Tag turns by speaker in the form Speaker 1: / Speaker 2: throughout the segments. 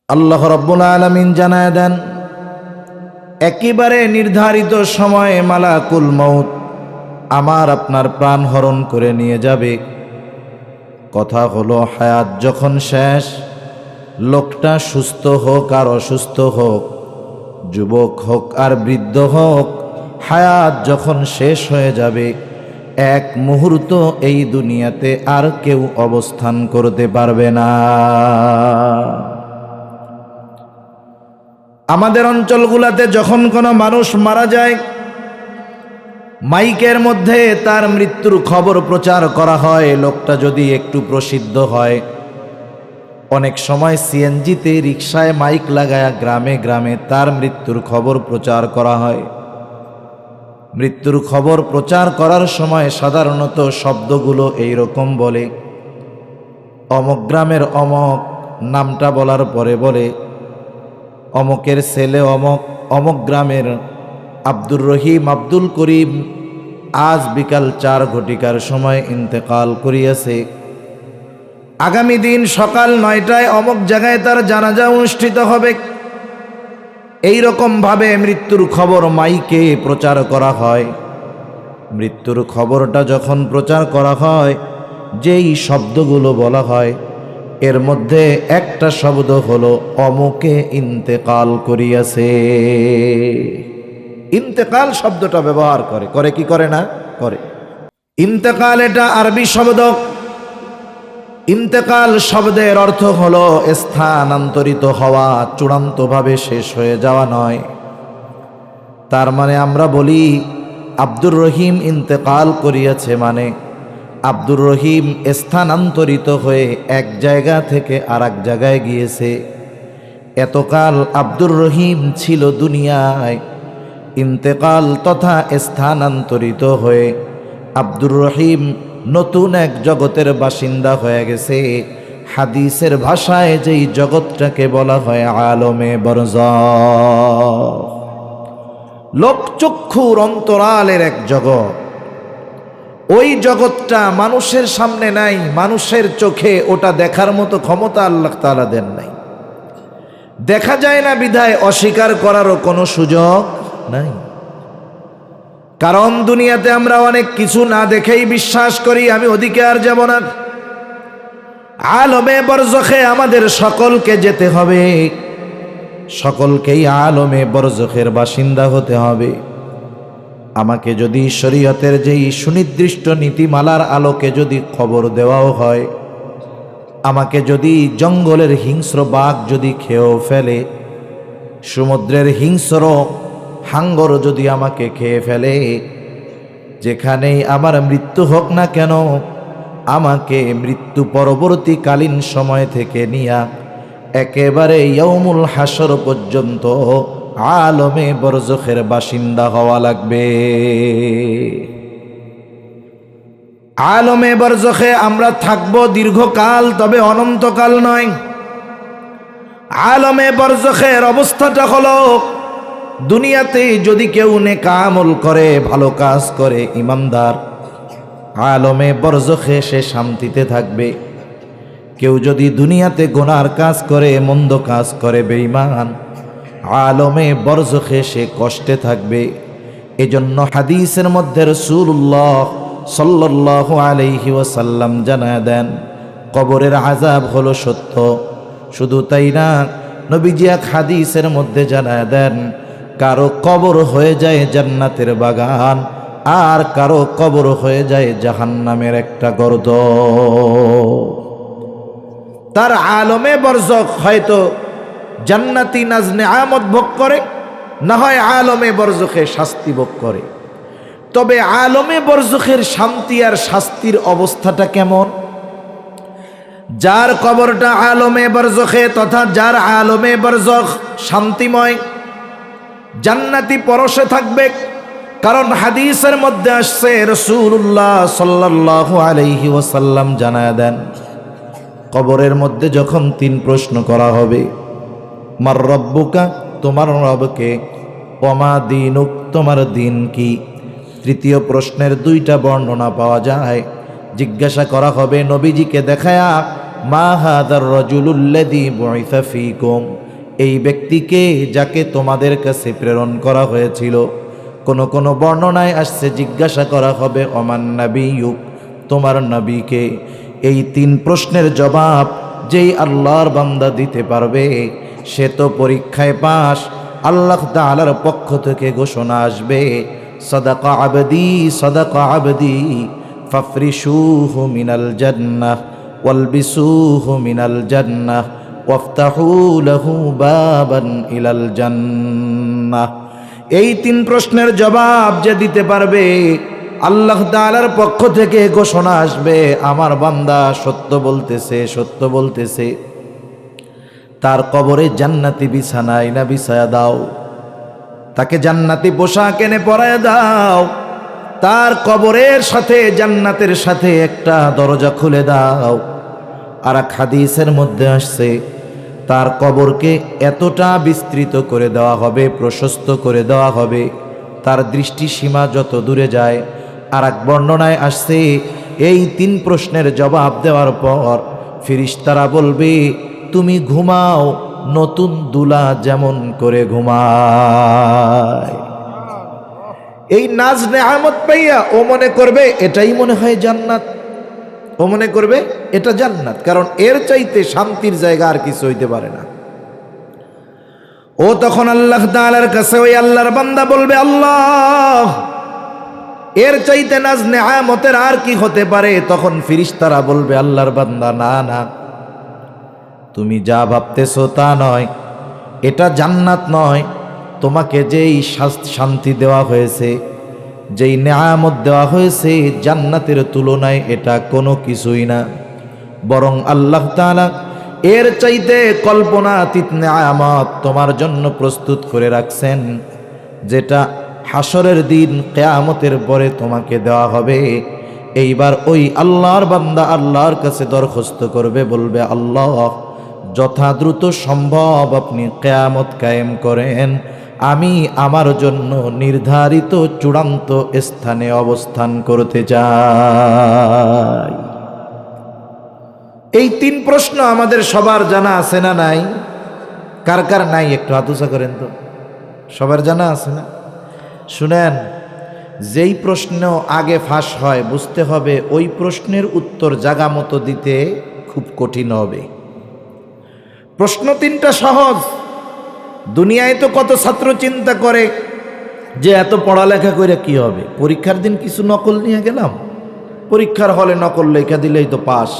Speaker 1: আল্লাহ রাব্বুল আলামিন জানায় দেন, একেবারে নির্ধারিত সময়ে মালাকুল মউত আমার আপনার প্রাণ হরণ করে নিয়ে যাবে। কথা হলো, হায়াত যখন শেষ, লোকটা সুস্থ হোক আর অসুস্থ হোক, যুবক হোক আর বৃদ্ধ হোক, হায়াত যখন শেষ হয়ে যাবে, এক মুহূর্ত এই দুনিয়াতে আর কেউ অবস্থান করতে পারবে না। আমাদের অঞ্চলগুলোতে যখন কোনো মানুষ মারা যায়, মাইকের মধ্যে তার মৃত্যুর খবর প্রচার করা হয়। লোকটা যদি একটু প্রসিদ্ধ হয়, অনেক সময় সিএনজিতে, রিকশায় মাইক লাগায়া গ্রামে গ্রামে তার মৃত্যুর খবর প্রচার করা হয়। মৃত্যুর খবর প্রচার করার সময় সাধারণত শব্দগুলো এইরকম বলে, অমক গ্রামের অমক, নামটা বলার পরে বলে অমকের ছেলে অমক, অমক গ্রামের আব্দুর রহিম, আব্দুল করিম আজ বিকাল 4 ঘটিকার সময় ইন্তেকাল করিয়াছে। আগামী দিন সকাল 9টায় অমক জায়গায় তার জানাজা অনুষ্ঠিত হবে। এই রকম ভাবে মৃত্যুর খবর মাইকে প্রচার করা হয়। মৃত্যুর খবরটা যখন প্রচার করা হয়, যেই শব্দগুলো বলা হয়, এর মধ্যে একটা শব্দ হলো অমুকে ইন্তেকাল করিয়াছে। ইন্তেকাল শব্দটা ব্যবহার করে কি করে না করে? ইন্তেকাল এটা আরবি শব্দ। ইন্তেকাল শব্দের অর্থ হলো স্থানান্তরিত হওয়া, চূড়ান্তভাবে শেষ হয়ে যাওয়া নয়। তার মানে আমরা বলি আব্দুর রহিম ইন্তেকাল করিয়াছে, মানে আব্দুর রহিম স্থানান্তরিত হয়ে এক জায়গা থেকে আর এক জায়গায় গিয়েছে। এতকাল আব্দুর রহিম ছিল দুনিয়ায়, ইন্তেকাল তথা স্থানান্তরিত হয়ে আব্দুর রহিম নতুন এক জগতের বাসিন্দা হয়ে গেছে। হাদিসের ভাষায় যেই জগৎটাকে বলা হয় আলমে বরজাখ, লোকচক্ষুর অন্তরালের এক জগৎ। ওই জগৎটা মানুষের সামনে নাই, মানুষের চোখে ওটা দেখার মতো ক্ষমতা আল্লাহ তাআলা দেন নাই। দেখা যায় না বিধায় অস্বীকার করারও কোনো সুযোগ নাই। কারণ দুনিয়াতে আমরা অনেক কিছু না দেখেই বিশ্বাস করি আমি ওদিকে আর যাব না। আলমে বরজখে আমাদের সকলকে যেতে হবে, সকলকেই আলমে বরজখের বাসিন্দা হতে হবে। আমাকে যদি শরীয়তের যেই সুনির্দিষ্ট নীতিমালার আলোকে যদি খবর দেওয়াও হয়, আমাকে যদি জঙ্গলের হিংস্র বাঘ যদি খেয়েও ফেলে, সমুদ্রের হিংস্র হাঙ্গর যদি আমাকে খেয়ে ফেলে, যেখানেই আমার মৃত্যু হোক না কেন, আমাকে মৃত্যু পরবর্তীকালীন সময় থেকে নিয়া একেবারে ইয়াউমুল হাসর পর্যন্ত আলমে বরজখের বাসিন্দা হওয়া লাগবে। আলমে বরজখে আমরা থাকব দীর্ঘকাল, তবে অনন্তকাল নয়। আলমে বরজখের অবস্থাটা হলো, দুনিয়াতে যদি কেউ নেক আমল করে, ভালো কাজ করে, ইমানদার, আলমে বরজখে সে শান্তিতে থাকবে। কেউ যদি দুনিয়াতে গুনার কাজ করে, মন্দ কাজ করে, বেঈমান, আলমে বরজখে সে কষ্টে থাকবে। এজন্য হাদিসের মধ্যে রাসূলুল্লাহ সাল্লাল্লাহু আলাইহি ওয়াসাল্লাম জানায় দেন, কবরের আযাব হলো সত্য। শুধু তাই না, নবীজি এক হাদিসের মধ্যে জানায় দেন, কারো কবর হয়ে যায় জান্নাতের বাগান, আর কারো কবর হয়ে যায় জাহান্নামের একটা গর্ত। তার আলমে বরজখ হয়তো জান্নাতি নাজ নেয়ামত ভোগ করে, না হয় আলমে বরজখে শাস্তি ভোগ করে। তবে আলমে বরজখের শান্তি আর শাস্তির অবস্থাটা কেমন? যার কবরটা আলমে বরজখে তথা যার আলমে বরজখ শান্তিময়, জান্নাতি পরশে থাকবে। কারণ হাদিসের মধ্যে আসছে, রাসূলুল্লাহ সাল্লাল্লাহু আলাইহি ওয়াসাল্লাম জানায় দেন, কবরের মধ্যে যখন 3 প্রশ্ন করা হবে, মার রব্বুকা, তোমার রবকে, ওমা দীনুক, তোমার দিন কি। তৃতীয় প্রশ্নের 2টা বর্ণনা পাওয়া যায়। জিজ্ঞাসা করা হবে নবীজিকে দেখায়া, মা হাযার রাজুলুল্লাযী বুইসা ফীকুম, এই ব্যক্তিকে যাকে তোমাদের কাছে প্রেরণ করা হয়েছিল। কোন কোন বর্ণনায় আসছে জিজ্ঞাসা করা হবে ওমান নাবিয়্যুক, তোমার নবীকে। এই 3 প্রশ্নের জবাব যেই আল্লাহর বান্দা দিতে পারবে সে তো পরীক্ষায় পাস। আল্লাহ তাআলার পক্ষ থেকে ঘোষণা আসবে, সাদাকা আবদি সাদাকা আবদি ফাফরিশুহু মিনাল জান্নাহ ওয়ালবিসুহু মিনাল জান্নাহ ওয়াফতাহু লাহু বাবান ইলাল জান্নাহ। এই 3 প্রশ্নের জবাব যে দিতে পারবে আল্লাহ তাআলার পক্ষ থেকে ঘোষণা আসবে, আমার বান্দা সত্য বলতেছে সত্য বলতেছে, তার কবরে জান্নাতি বিছানা এনে বিছায়া দাও, তাকে জান্নাতি পোশাক এনে পরায় দাও, তার কবরের সাথে জান্নাতের সাথে একটা দরজা খুলে দাও। আর এক হাদিসের মধ্যে আসছে তার কবরকে এতটা বিস্তৃত করে দেওয়া হবে, প্রশস্ত করে দেওয়া হবে, তার দৃষ্টিসীমা যত দূরে যায়। আর এক বর্ণনায় আসছে এই 3 প্রশ্নের জবাব দেওয়ার পর ফেরেশতারা বলবে, তুমি ঘুমাও নতুন দুলা যেমন করে ঘুমায়। এই নাজ নেয়ামত পাইয়া ও মনে করবে এটাই মনে হয় জান্নাত, ও মনে করবে এটা জান্নাত, কারণ এর চাইতে শান্তির জায়গা আর কিছু হইতে পারে না। ও তখন আল্লাহ তাআলার কাছে ওই আল্লাহর বান্দা বলবে, আল্লাহ এর চাইতে নাজ নেয়ামতের আর কি হতে পারে? তখন ফেরেশতারা বলবে, আল্লাহর বান্দা না না, তুমি যা ভাবতেছো তা নয়, এটা জান্নাত নয়। তোমাকে যেই শান্তি দেওয়া হয়েছে, যেই নেয়ামত দেওয়া হয়েছে, জান্নাতের তুলনায় এটা কোনো কিছুই না। বরং আল্লাহ তাআলা এর চাইতে কল্পনাতীত নেয়ামত তোমার জন্য প্রস্তুত করে রাখছেন, যেটা হাসরের দিন কিয়ামতের পরে তোমাকে দেওয়া হবে। এইবার ওই আল্লাহর বান্দা আল্লাহর কাছে দরখাস্ত করবে, বলবে, আল্লাহ যথা দ্রুত সম্ভব আপনি কিয়ামত কায়েম করেন, আমি আমার জন্য নির্ধারিত চূড়ান্ত স্থানে অবস্থান করতে চাই। এই 3 প্রশ্ন আমাদের সবার জানা আছে না নাই? কার কার নাই একটু হাত উঁচা করেন তো। সবার জানা আছে না? শুনেন, যেই প্রশ্ন আগে ফাঁস হয় বুঝতে হবে ওই প্রশ্নের উত্তর জাগা মতো দিতে খুব কঠিন হবে। প্রশ্ন 3টা সহজ। দুনিয়ায় তো কত ছাত্র চিন্তা করে যে এত পড়ালেখা করে কি হবে, পরীক্ষার দিন কিছু নকল নিয়ে গেলাম, পরীক্ষার হলে নকল লেখা দিলেই তো পাস।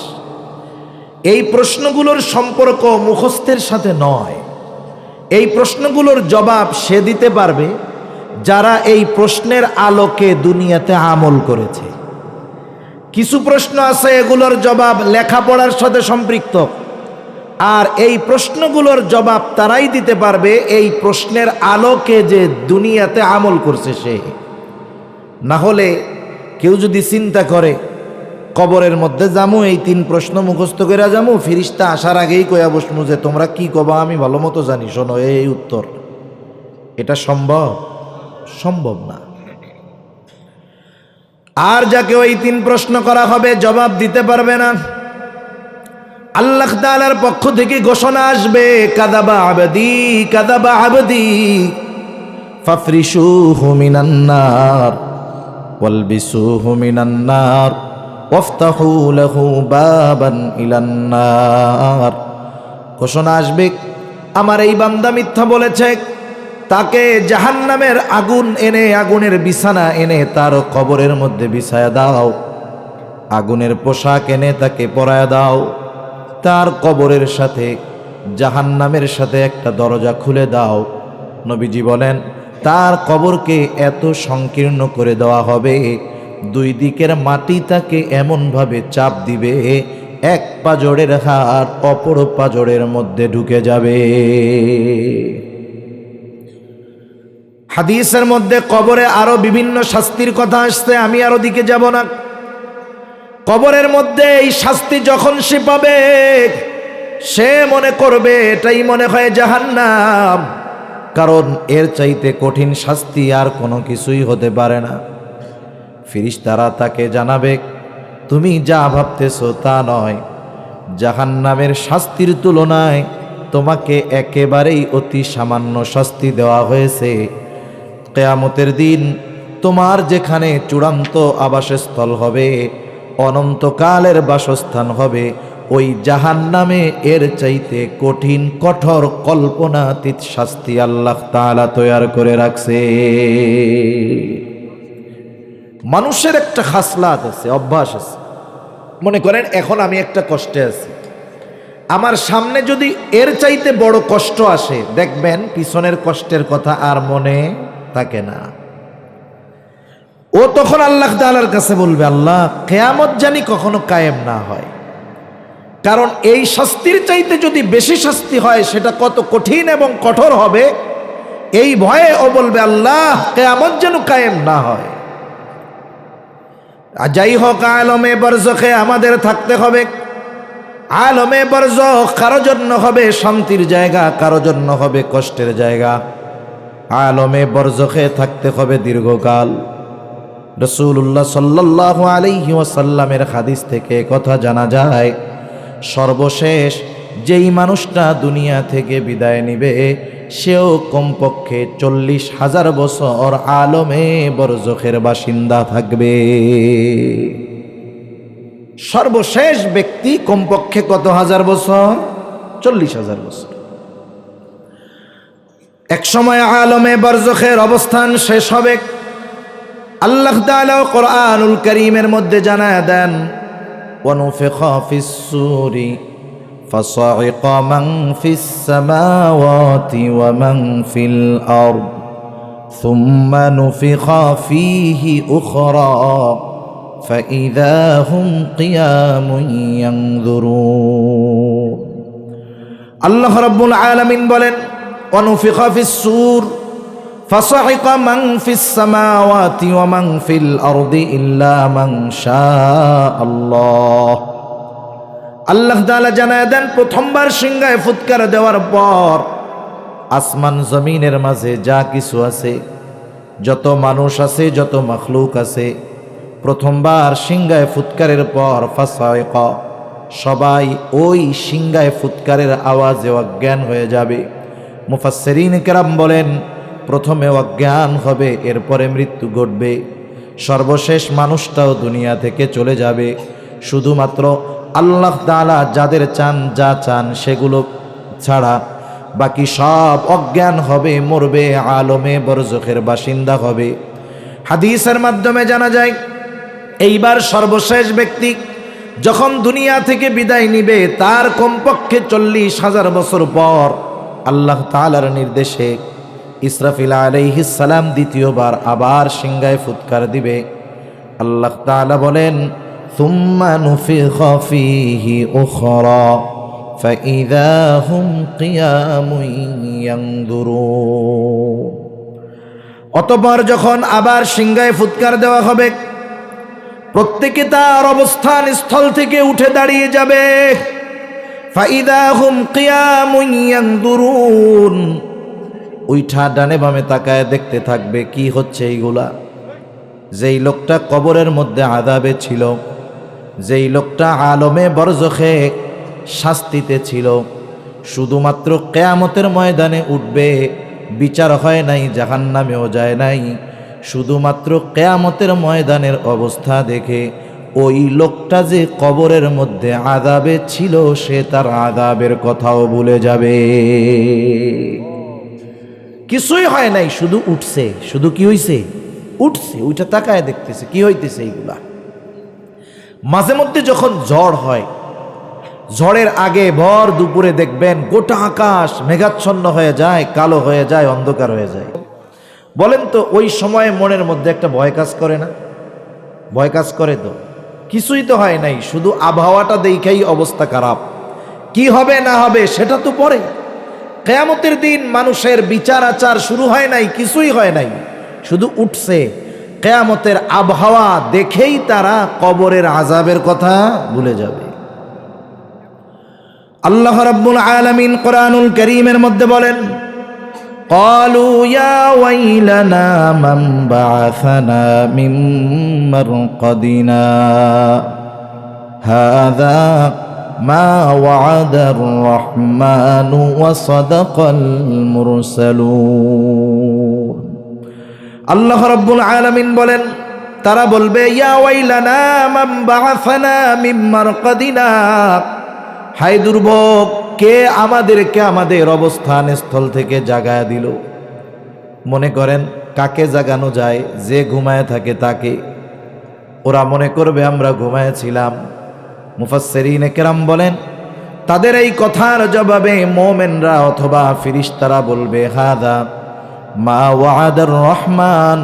Speaker 1: এই প্রশ্নগুলোর সম্পর্ক মুখস্থের সাথে নয়। এই প্রশ্নগুলোর জবাব সে দিতে পারবে যারা এই প্রশ্নের আলোকে দুনিয়াতে আমল করেছে। কিছু প্রশ্ন আছে এগুলোর জবাব লেখাপড়ার সাথে সম্পৃক্ত, আর এই প্রশ্নগুলোর জবাব তারাই দিতে পারবে এই প্রশ্নের আলোকে যে দুনিয়াতে আমল করছে সে। না হলে কেউ যদি চিন্তা করে কবরের মধ্যে যামু, এই 3 প্রশ্ন মুখস্থ করে যামু, ফেরেশতা আসার আগেই কইয়া বসমু যে তোমরা কি কবা আমি ভালো মতো জানি, শোনো এই উত্তর, এটা সম্ভব? সম্ভব না। আর যাকে ওই 3 প্রশ্ন করা হবে জবাব দিতে পারবে না, আল্লাহ তাআলার পক্ষ থেকে ঘোষণা আসবে, কাযাবা আবদি কাযাবা আবদি ফাফরিশুহু মিনান নার ওয়ালবিসুহু মিনান নার ওয়াফতাহু লাহু বাবান ইলান নার। ঘোষণা আসবে, আমার এই বান্দা মিথ্যা বলেছে, তাকে জাহান্নামের আগুন এনে, আগুনের বিছানা এনে তার কবরের মধ্যে বিছায়া দাও, আগুনের পোশাক এনে তাকে পরায়া দাও, তার কবরের সাথে জাহান্নামের সাথে একটা দরজা খুলে দাও। নবীজি বলেন তার কবরকে এত সংকীর্ণ করে দেওয়া হবে, 2 দিকের মাটি তাকে এমনভাবে চাপ দিবে, এক পাজরের হাড় অপর পাজরের মধ্যে ঢুকে যাবে। হাদিসের মধ্যে কবরে আরো বিভিন্ন শাস্তির কথা আসছে, আমি আরো দিকে যাব না। কবরের মধ্যে এই শাস্তি যখন সে পাবে সে মনে করবে এটাই মনে হয় জাহান্নাম, কারণ এর চাইতে কঠিন শাস্তি আর কোনো কিছুই হতে পারে না। ফেরেশতারা তাকে জানাবে, তুমি যা ভাবতেছো তা নয়, জাহান্নামের শাস্তির তুলনায় তোমাকে একেবারেই অতি সামান্য শাস্তি দেওয়া হয়েছে। কিয়ামতের দিন তোমার যেখানে চূড়ান্ত আবাসস্থল হবে, অনন্তকালের বাসস্থান হবে, ওই জাহান্নামে এর চাইতে কঠিন কঠোর কল্পনাতীত শাস্তি আল্লাহ তাআলা তৈয়ার করে রাখছে। মানুষের একটা খাসলাত আছে, অভ্যাস আছে। মনে করেন এখন আমি একটা কষ্টে আছি, আমার সামনে যদি এর চাইতে বড় কষ্ট আসে, দেখবেন পিছনের কষ্টের কথা আর মনে থাকে না। ও তখন আল্লাহ তাআলার কাছে বলবে, আল্লাহ কিয়ামত জানি কখনো কায়েম না হয়, কারণ এই শাস্তির চাইতে যদি বেশি শাস্তি হয় সেটা কত কঠিন এবং কঠোর হবে, এই ভয়ে ও বলবে আল্লাহ কিয়ামত যেন কায়েম না হয়। আর যাই হোক, আলমে বরজখে আমাদের থাকতে হবে। আলমে বরজখ কারো জন্য হবে শান্তির জায়গা, কারো জন্য হবে কষ্টের জায়গা। আলমে বরজখে থাকতে হবে দীর্ঘকাল। রাসূলুল্লাহ সাল্লাল্লাহু আলাইহি ওয়াসাল্লামের হাদিস থেকে কথা জানা যায়, সর্বশেষ যেই মানুষটা দুনিয়া থেকে বিদায় নিবে সেও কমপক্ষে 40,000 বছর আলমে বরজখের বাসিন্দা থাকবে। সর্বশেষ ব্যক্তি কমপক্ষে কত হাজার বছর? 40,000 বছর। এক সময় আলমে বরজখের অবস্থান শেষ হবে। আল্লাহ তাআলা কোরআনুল কারীমের মধ্যে জানায় দেন, ওয়ানুফিখা ফিস-সূরি ফাসাইকা মান ফিস-সামাওয়াতি ওয়া মান ফিল আরদ সুম্মা নুফিখা ফীহি উখরা ফাইযা হুম কিয়ামুন ইয়ানযুরুন। আল্লাহ রাব্বুল আলামিন বলেন, ওয়ানুফিখা ফিস-সূর ফাসাইকা মান ফিস-সামাওয়াতি ওয়া মান ফিল আরদি ইল্লা মান শাআল্লাহ। আল্লাহ তাআলা জানায় দেন, প্রথমবার সিংহায় ফুৎকার দেওয়ার পর আসমান জমিনের মাঝে যা কিছু আছে, যত মানুষ আছে, যত মাখলুক আছে, প্রথমবার সিংহায় ফুৎকারের পর ফাসাইকা, সবাই ওই সিংহায় ফুৎকারের আওয়াজে অজ্ঞান হয়ে যাবে। মুফাসসিরিন কেরাম বলেন, প্রথমে অজ্ঞান হবে, এরপরে মৃত্যু ঘটবে, সর্বশেষ মানুষটাও দুনিয়া থেকে চলে যাবে। শুধুমাত্র আল্লাহ তাআলা যাদের চান, যা চান সেগুলো ছাড়া বাকি সব অজ্ঞান হবে, মরবে, আলমে বরজখের বাসিন্দা হবে। হাদিসের মাধ্যমে জানা যায়, এইবার সর্বশেষ ব্যক্তি যখন দুনিয়া থেকে বিদায় নিবে তার কমপক্ষে 40,000 বছর পর আল্লাহ তাআলার নির্দেশে ইসরাফিল আলাইহিস সালাম দ্বিতীয়বার আবার সিংহায় ফুৎকার দিবে। আল্লাহ তাআলা বলেন, সুম্মা নুফিখা ফীহি উখরা ফাইযা হুম কিয়ামুন ইয়ানযুরুন। অতঃপর যখন আবার সিংহায় ফুৎকার দেওয়া হবে, প্রত্যেকে তার অবস্থান স্থল থেকে উঠে দাঁড়িয়ে যাবে। ফাইযা হুম কিয়ামুন ইয়ানযুরুন। উইঠা ডানে বামে তাকায় দেখতে থাকবে কি হচ্ছে এইগুলা। যেই লোকটা কবরের মধ্যে আযাবে ছিল, যেই লোকটা আলমে বরজখে শাস্তিতে ছিল, শুধুমাত্র কিয়ামতের ময়দানে উঠবে, বিচার হয় নাই, জাহান্নামেও যায় নাই, শুধুমাত্র কিয়ামতের ময়দানের অবস্থা দেখে ওই লোকটা যে কবরের মধ্যে আযাবে ছিল সে তার আযাবের কথাও ভুলে যাবে। কিছুই হয় নাই, শুধু উঠছে। শুধু কি হইছে? উঠছে। ওইটা তাকায় দেখতেছে কি হইতেছে এইগুলা। মাঝে মধ্যে যখন ঝড় হয়, ঝড়ের আগে ভর দুপুরে দেখবেন গোটা আকাশ মেঘাচ্ছন্ন হয়ে যায়, কালো হয়ে যায়, অন্ধকার হয়ে যায়। বলেন তো ওই সময়ে মনের মধ্যে একটা ভয় কাজ করে না? ভয় কাজ করে তো? কিছুই তো হয় নাই, শুধু আবহাওয়াটা দেখেই অবস্থা খারাপ। কি হবে না হবে সেটা তো পরে। কিয়ামতের দিন মানুষের বিচার আচার শুরু হয় নাই, কিছুই হয় নাই, শুধু উঠছে। কিয়ামতের আবহাওয়া দেখেই তারা কবরের আযাবের কথা ভুলে যাবে। আল্লাহ রাব্বুল আলামিন কোরআনুল কারীমের মধ্যে বলেন, ক্বালু ইয়া ওয়াইলানা মান বা'আসানা মিন মারকাদিনা হাযা মা ওয়াদার রহমানু ওয়া সাদাকাল মুরসালুন। আল্লাহ রাব্বুল আলামিন বলেন, তারা বলবে ইয়া ওয়াইলানা মান বাআসানা মিন মারকাদিনা, হায় দুর্ভোগ, কে আমাদেরকে আমাদের অবস্থান স্থল থেকে জাগায়া দিল। মনে করেন কাকে জাগানো যায়? যে ঘুমায় থাকে তাকে। ওরা মনে করবে আমরা ঘুমায়েছিলাম। মুফাসসিরিনে কেরাম বলেন, তাদের এই কথার জবাবে মুমিনরা অথবা ফেরেশতারা বলবে হাদা মা ওয়াদার রহমান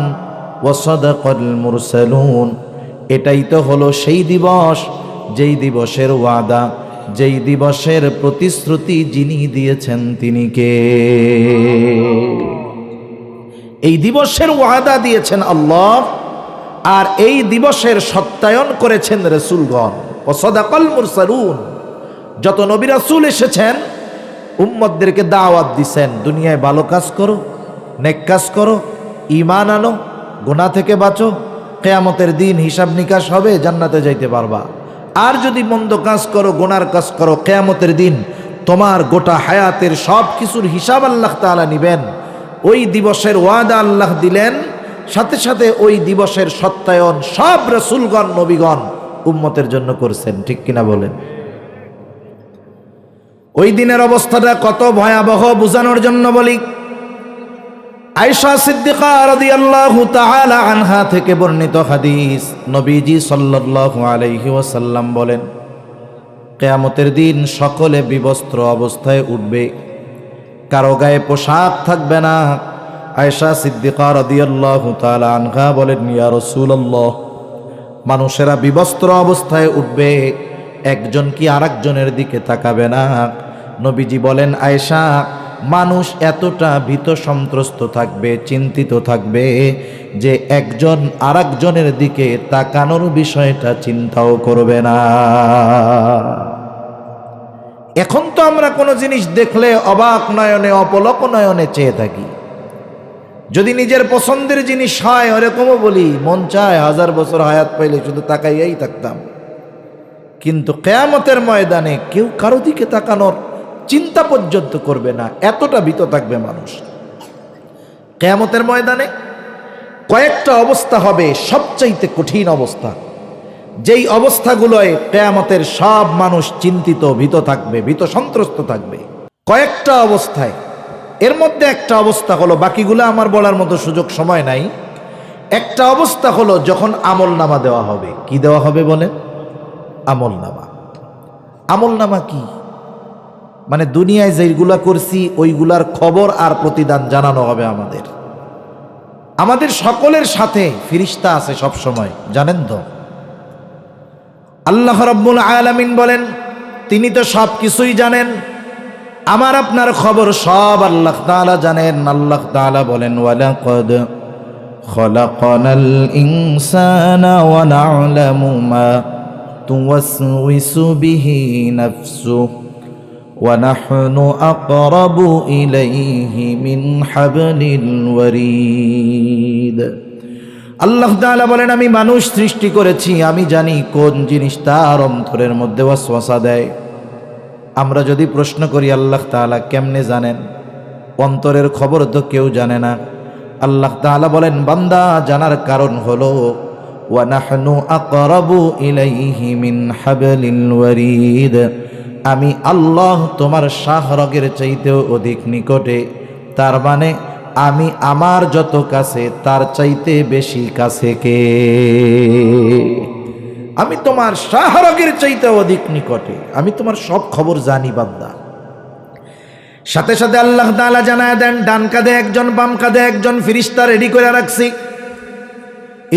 Speaker 1: ওয়া সাদাকাল মুরসালুন, এটাই তো হলো সেই দিবস যেই দিবসের ওয়াদা, যেই দিবসের প্রতিশ্রুতি যিনি দিয়েছেন তিনি কে? এই দিবসের ওয়াদা দিয়েছেন আল্লাহ, আর এই দিবসের সত্যায়ন করেছেন রাসূলগণ। ওয়া সাদাকাল মুরসালুন, যত নবী রাসূল এসেছেন উম্মতদেরকে দাওয়াত দিছেন, দুনিয়ায় ভালো কাজ করো, নেক কাজ করো, ঈমান আনো, গুনাহ থেকে বাঁচো, কিয়ামতের দিন হিসাব নিকাশ হবে, জান্নাতে যাইতে পারবা। আর যদি মন্দ কাজ করো, গুনার কাজ করো, কিয়ামতের দিন তোমার গোটা হায়াতের সব কিছুর হিসাব আল্লাহ তাআলা নিবেন। ওই দিবসের ওয়াদা আল্লাহ দিলেন, সাথে সাথে ওই দিবসের সত্যায়ন সব রাসূলগণ নবীগণ উম্মতের জন্য করছেন। ঠিক কিনা বলেন? ওই দিনের অবস্থাটা কত ভয়াবহ বোঝানোর জন্য বলি। আয়েশা সিদ্দিকা রাদিয়াল্লাহু তাআলা আনহা থেকে বর্ণিত হাদিস, নবীজি সাল্লাল্লাহু আলাইহি ওয়াসাল্লাম বলেন, কিয়ামতের দিন সকলে বিবস্ত্র অবস্থায় উঠবে, কারো গায়ে পোশাক থাকবে না। আয়েশা সিদ্দিকা রাদিয়াল্লাহু তাআলা আনহা বলেন, ইয়া রাসূলুল্লাহ, মানুষেরা বিবস্ত্র অবস্থায় উঠবে, একজন কি আরেকজনের দিকে তাকাবে না? নবীজি বলেন, আয়েশা, মানুষ এতটা ভীত সন্ত্রস্ত থাকবে, চিন্তিত থাকবে যে একজন আরেকজনের দিকে তাকানোর বিষয়টা চিন্তাও করবে না। এখন তো আমরা কোনো জিনিস দেখলে অবাক নয়নে, অপলক নয়নে চেয়ে থাকি। যদি নিজের পছন্দের জিনিস হয় ওরকমও বলি, মন চায় 1000 বছর হায়াত পাইলে শুধু তাকাইয়াই থাকতাম। কিন্তু কিয়ামতের ময়দানে কেউ কারো দিকে তাকানোর চিন্তা পর্যন্ত করবে না, এতটা ভীত থাকবে মানুষ। কিয়ামতের ময়দানে কয়েকটা অবস্থা হবে সবচাইতে কঠিন অবস্থা, যেই অবস্থাগুলোয় কিয়ামতের সব মানুষ চিন্তিত, ভীত থাকবে, ভীত সন্ত্রস্ত থাকবে। কয়েকটা অবস্থায়, এর মধ্যে একটা অবস্থা হলো, বাকিগুলো আমার বলার মতো সুযোগ সময় নাই। একটা অবস্থা হলো যখন আমল নামা দেওয়া হবে। কি দেওয়া হবে বলেন? আমল নামা। আমল নামা কি? মানে দুনিয়ায় যেইগুলা করছি ওইগুলার খবর আর প্রতিদান জানানো হবে আমাদের। আমাদের সকলের সাথে ফেরেশতা আছে সব সময়, জানেন তো? আল্লাহ রাব্বুল আলামিন বলেন, তিনি তো সব কিছুই জানেন, আমার আপনার খবর সব আল্লাহ তাআলা জানেন। আল্লাহ তাআলা বলেন, ওয়ালাকাদ খলাকনাল ইনসানা ওয়া না'লামু মা তুওয়াসওয়িসু বিহি নাফসুহু ওয়া নাহনু আকরাবু ইলাইহি মিন হাবলিল ওয়ারিদ। আল্লাহ তাআলা বলেন, আমি মানুষ সৃষ্টি করেছি, আমি জানি কোন জিনিস তার অন্তরের মধ্যে ওয়াসওয়াসা দেয়। আমরা যদি প্রশ্ন করি আল্লাহ তাআলা কেমনে জানেন? অন্তরের খবর তো কেউ জানে না। আল্লাহ তাআলা বলেন, বান্দা জানার কারণ হলো ওয়া নাহনু আকরাবু ইলাইহি মিন হাবলিল ওয়ারিদ, আমি আল্লাহ তোমার শাহরগের চাইতেও অধিক নিকটে। তার মানে আমি আমার যত কাছে তার চাইতে বেশি কাছে কে? আমি তোমার শাহরগের চাইতে অধিক নিকটে, আমি তোমার সব খবর জানি বান্দা। সাথে সাথে আল্লাহ তাআলা জানায় দেন, ডান কাঁধে একজন, বাম কাঁধে একজন ফেরেশতা রেডি করে রাখছি।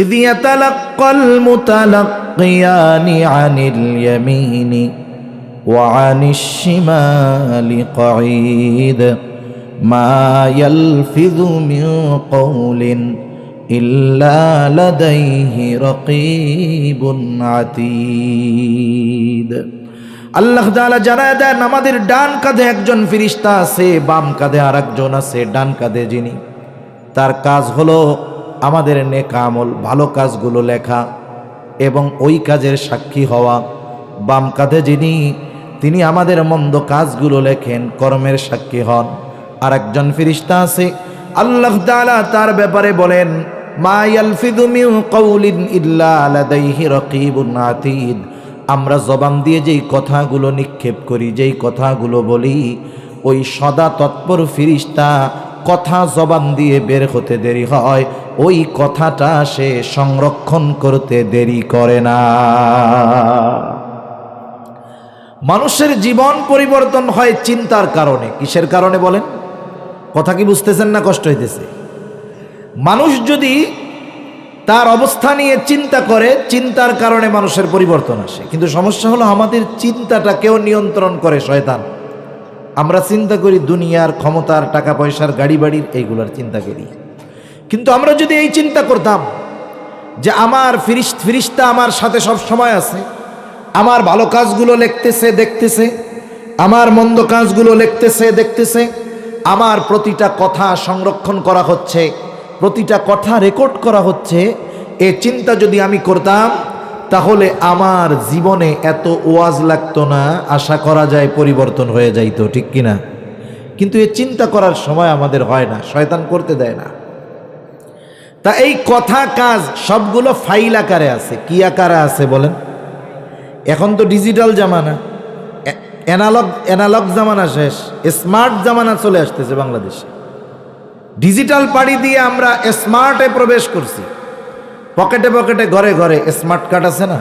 Speaker 1: ইয ইয়াতালাক্কাল মুতালাক্কিয়ানি আনিল ইয়ামিনি ওয়া আনিশ শিমালি কঈদ মা ইয়ালফিযু মিন কওলিন ইল্লা লাদাইহি রাকীবুন আতীদ। আল্লাহ তাআলা জানায় দেন, আমাদের ডান কাঁধে একজন ফেরেশতা আছে, বাম কাঁধে আরেকজন আছে। ডান কাঁধে যিনি, তার কাজ হলো আমাদের নেক আমল, ভালো কাজগুলো লেখা এবং ওই কাজের সাক্ষী হওয়া। বাম কাঁধে যিনি, তিনি আমাদের মন্দ কাজগুলো লেখেন, কর্মের সাক্ষী হন। আর একজন ফেরেশতা আছে, আল্লাহ তাআলা তার ব্যাপারে বলেন, মা ইয়ালফিযু মিন কাউলিন ইল্লা লাদাইহি রাকীবুন আতীদ। আমরা জবান দিয়ে যেই কথাগুলো নিক্ষেপ করি, যেই কথাগুলো বলি, ওই সদা তৎপর ফেরেশতা কথা জবান দিয়ে বের হতে দেরি হয়, ওই কথাটা সে সংরক্ষণ করতে দেরি করে না। মানুষের জীবন পরিবর্তন হয় চিন্তার কারণে। কিসের কারণে বলেন? কথা কি বুঝতেছেন না কষ্ট হইতেছে? মানুষ যদি তার অবস্থা নিয়ে চিন্তা করে, চিন্তার কারণে মানুষের পরিবর্তন আসে। কিন্তু সমস্যা হলো আমাদের চিন্তাটা কেউ নিয়ন্ত্রণ করে, শয়তান। আমরা চিন্তা করি দুনিয়ার, ক্ষমতার, টাকা পয়সার, গাড়ি বাড়ির, এইগুলোর চিন্তা করি। কিন্তু আমরা যদি এই চিন্তা করতাম যে আমার ফিরিস্তা আমার সাথে সব সময় আছে, আমার ভালো কাজগুলো লিখতেছে, দেখতেছে, আমার মন্দ কাজগুলো লিখতেছে, দেখতেছে, আমার প্রতিটা কথা সংরক্ষণ করা হচ্ছে, প্রতিটা কথা রেকর্ড করা হচ্ছে, এই চিন্তা যদি আমি করতাম, তাহলে আমার জীবনে এত ওয়াজ লাগতো না, আশা করা যায় পরিবর্তন হয়ে যাইতো, ঠিক কিনা? কিন্তু এই চিন্তা করার সময় আমাদের হয় না, শয়তান করতে দেয় না। তা এই কথা কাজ সবগুলো ফাইল আকারে আছে। কি আকারে আছে বলেন? এখন তো ডিজিটাল জামানা, অ্যানালগ জামানা শেষ, স্মার্ট জামানা চলে আসতেছে বাংলাদেশে। ডিজিটাল পাড়ি দিয়ে আমরা স্মার্টে প্রবেশ করছি। পকেটে পকেটে, ঘরে ঘরে স্মার্ট কার্ড আছে না?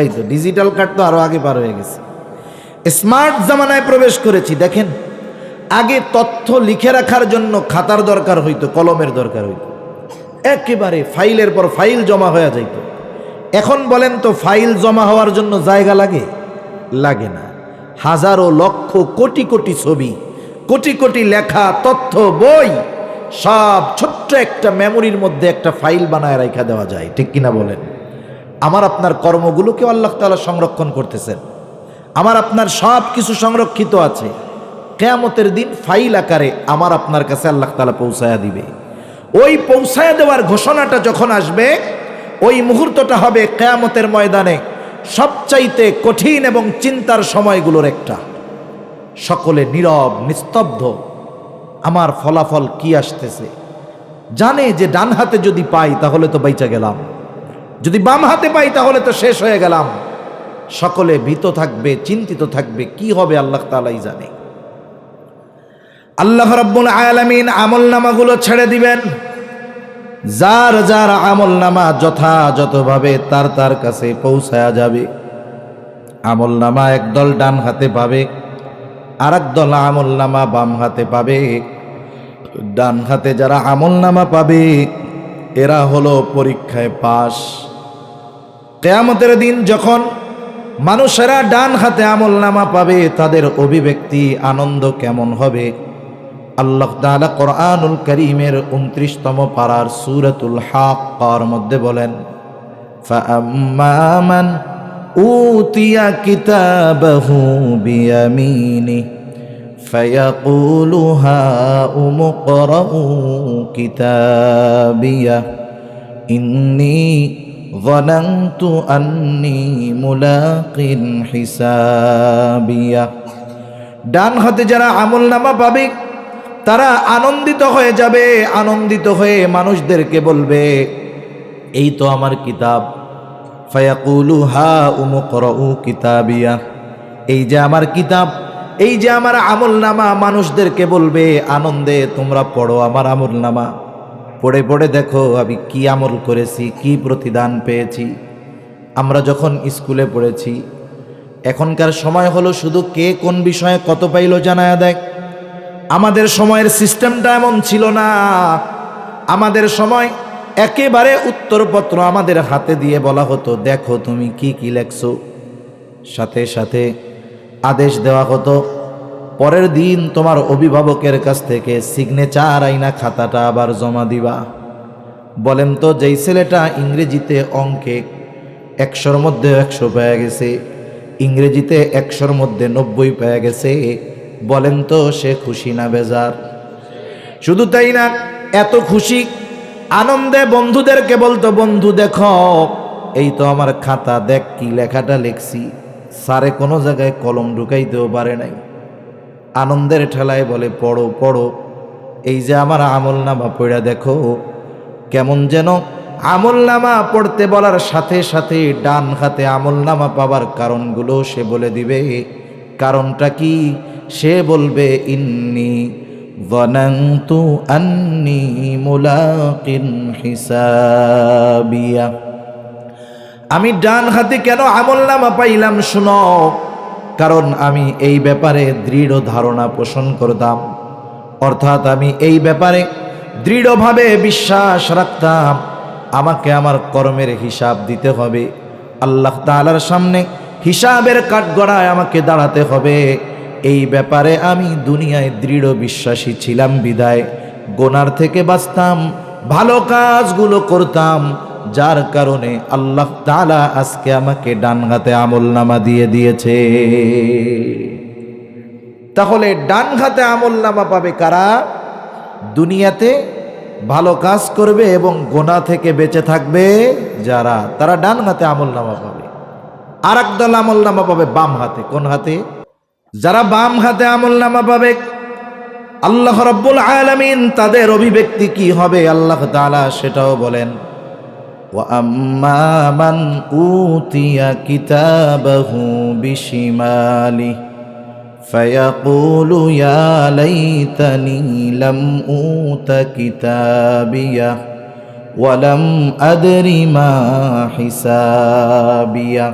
Speaker 1: এই তো ডিজিটাল কার্ড তো আরো আগে পার হয়ে গেছে। স্মার্ট জামানায় প্রবেশ করেছি। দেখেন, আগে তথ্য লিখে রাখার জন্য খাতার দরকার হইতো, কলমের দরকার হইতো, একেবারে ফাইলের পর ফাইল জমা হয়ে যাইত। এখন বলেন তো, ফাইল জমা হওয়ার জন্য জায়গা লাগে? লাগে না। হাজারো লক্ষ কোটি কোটি ছবি, কোটি কোটি লেখা, তথ্য, বই, সব ছোট্ট একটা মেমোরির মধ্যে একটা ফাইল বানায় রাখা দেওয়া যায়, ঠিক কিনা বলেন? আমার আপনার কর্মগুলোকে আল্লাহ তাআলা সংরক্ষণ করতেছেন। আমার আপনার সব কিছু সংরক্ষিত আছে। কিয়ামতের দিন ফাইল আকারে আমার আপনার কাছে আল্লাহ তাআলা পৌঁছায়া দিবে। ওই পৌঁছায়া দেওয়ার ঘোষণাটা যখন আসবে, ওই মুহূর্তটা হবে কিয়ামতের ময়দানে সবচাইতে কঠিন এবং চিন্তার সময়গুলোর একটা। সকলে নীরব, নিস্তব্ধ। আমার ফলাফল কি আসতেছে? জানে যে ডান হাতে যদি পাই তাহলে তো বাইচা গেলাম, যদি বাম হাতে পাই তাহলে তো শেষ হয়ে গেলাম। সকলে ভীত থাকবে, চিন্তিত থাকবে, কি হবে আল্লাহ তাআলাই জানে। আল্লাহ রাব্বুল আলামিন আমলনামাগুলো ছেড়ে দিবেন। যার যার আমলনামা যথাযথভাবে তার কাছে পৌঁছায়া যাবে। আমলনামা একদল ডান হাতে পাবে, আর একদল আমলনামা বাম হাতে পাবে। ডান হাতে যারা আমলনামা পাবে, এরা হলো পরীক্ষায় পাস। কিয়ামতের দিন যখন মানুষেরা ডান হাতে আমলনামা পাবে, তাদের অভিব্যক্তি, আনন্দ কেমন হবে? আল্লাহ তাআলা কোরআনুল কারীমের 29তম পারার সূরাতুল হাক্কার মধ্যে বলেন, ফাআম্মা মান উতিয়া কিতাবাহু বিয়ামিনি ফায়াকুলু হাউম ইকরাউ কিতাবিয়া ইন্নী যানানতু আন্নী মুলাকিন হিসাবিয়া। ডান হাতে যারা আমলনামা পাবে তারা আনন্দিত হয়ে যাবে। আনন্দিত হয়ে মানুষদেরকে বলবে, এই তো আমার কিতাব। ফায়াকুলু হাউম ইকরাউ কিতাবিয়া, এই যে আমার কিতাব, এই যে আমার আমলনামা। মানুষদেরকে বলবে আনন্দে, তোমরা পড়ো আমার আমলনামা। পড়ে পড়ে দেখো আমি কি আমল করেছি, কি প্রতিদান পেয়েছি। আমরা যখন স্কুলে পড়েছি, এখনকার সময় হলো শুধু কে কোন বিষয়ে কত পাইলো জানায়া দেয়। আমাদের সময়ের সিস্টেমটা এমন ছিল না। আমাদের সময় একেবারে উত্তরপত্র আমাদের হাতে দিয়ে বলা হতো, দেখো তুমি কি কি লেখছো। সাথে সাথে আদেশ দেওয়া হতো, পরের দিন তোমার অভিভাবকের কাছ থেকে সিগনেচার আইনা খাতাটা আবার জমা দিবা। বলেন তো, যেই ছেলেটা ইংরেজিতে অঙ্কে 100-র মধ্যে 100 পেয়ে গেছে, ইংরেজিতে 100-র মধ্যে 90 পেয়ে গেছে, বলেন তো সে খুশি না বেজার? শুধু তাই না, এত খুশি আনন্দে বন্ধুদেরকে বলতো, বন্ধু দেখো এই তো আমার খাতা, দেখ কি লেখাটা লিখছি। স্যারে কোনো জায়গায় কলম ঢুকাইতেও পারে নাই। আনন্দের ঠেলায় বলে পড়ো পড়ো, এই যে আমার আমলনামা পড়া দেখো। কেমন যেন আমলনামা পড়তে বলার সাথে সাথে ডান হাতে আমলনামা পাবার কারণগুলো সে বলে দিবে। কারণটা কি? সে বলবে ইন্নী যানানতু আন্নী মুলাকিন হিসাবিয়া। আমি ডান হাতে কেন আমলনামা পাইলাম শুনো, কারণ আমি এই ব্যাপারে দৃঢ় ধারণা পোষণ করতাম, অর্থাৎ আমি এই ব্যাপারে দৃঢ়ভাবে বিশ্বাস রাখতাম আমাকে আমার কর্মের হিসাব দিতে হবে, আল্লাহ তাআলার সামনে হিসাবের কাঠগড়ায় আমাকে দাঁড়াতে হবে। এই ব্যাপারে আমি দুনিয়ায় দৃঢ় বিশ্বাসী ছিলাম বিদায় গোনার থেকে বাঁচতাম, ভালো কাজগুলো করতাম, যার কারণে আল্লাহ তাআলা আজকে আমাকে ডান হাতে আমলনামা দিয়ে দিয়েছে। তাহলে ডান হাতে আমলনামা পাবে কারা? দুনিয়াতে ভালো কাজ করবে এবং গোনা থেকে বেঁচে থাকবে যারা, তারা ডান হাতে আমলনামা পাবে। আর একদল আমলনামা পাবে বাম হাতে। কোন হাতে? যারা বাম হাতে আমলনামা পাবে, আল্লাহ রাব্বুল আলামিন তাদের অভিব্যক্তি কি হবে আল্লাহ তাআলা সেটাও বলেন। ওয়া আম্মা মান উতিয়া কিতাবাহু বিশিমালি ফায়াকুলু ইয়া লাইতানি লাম উতা কিতাবিয়া ওয়া লাম আদরি মা হিসাবিয়া।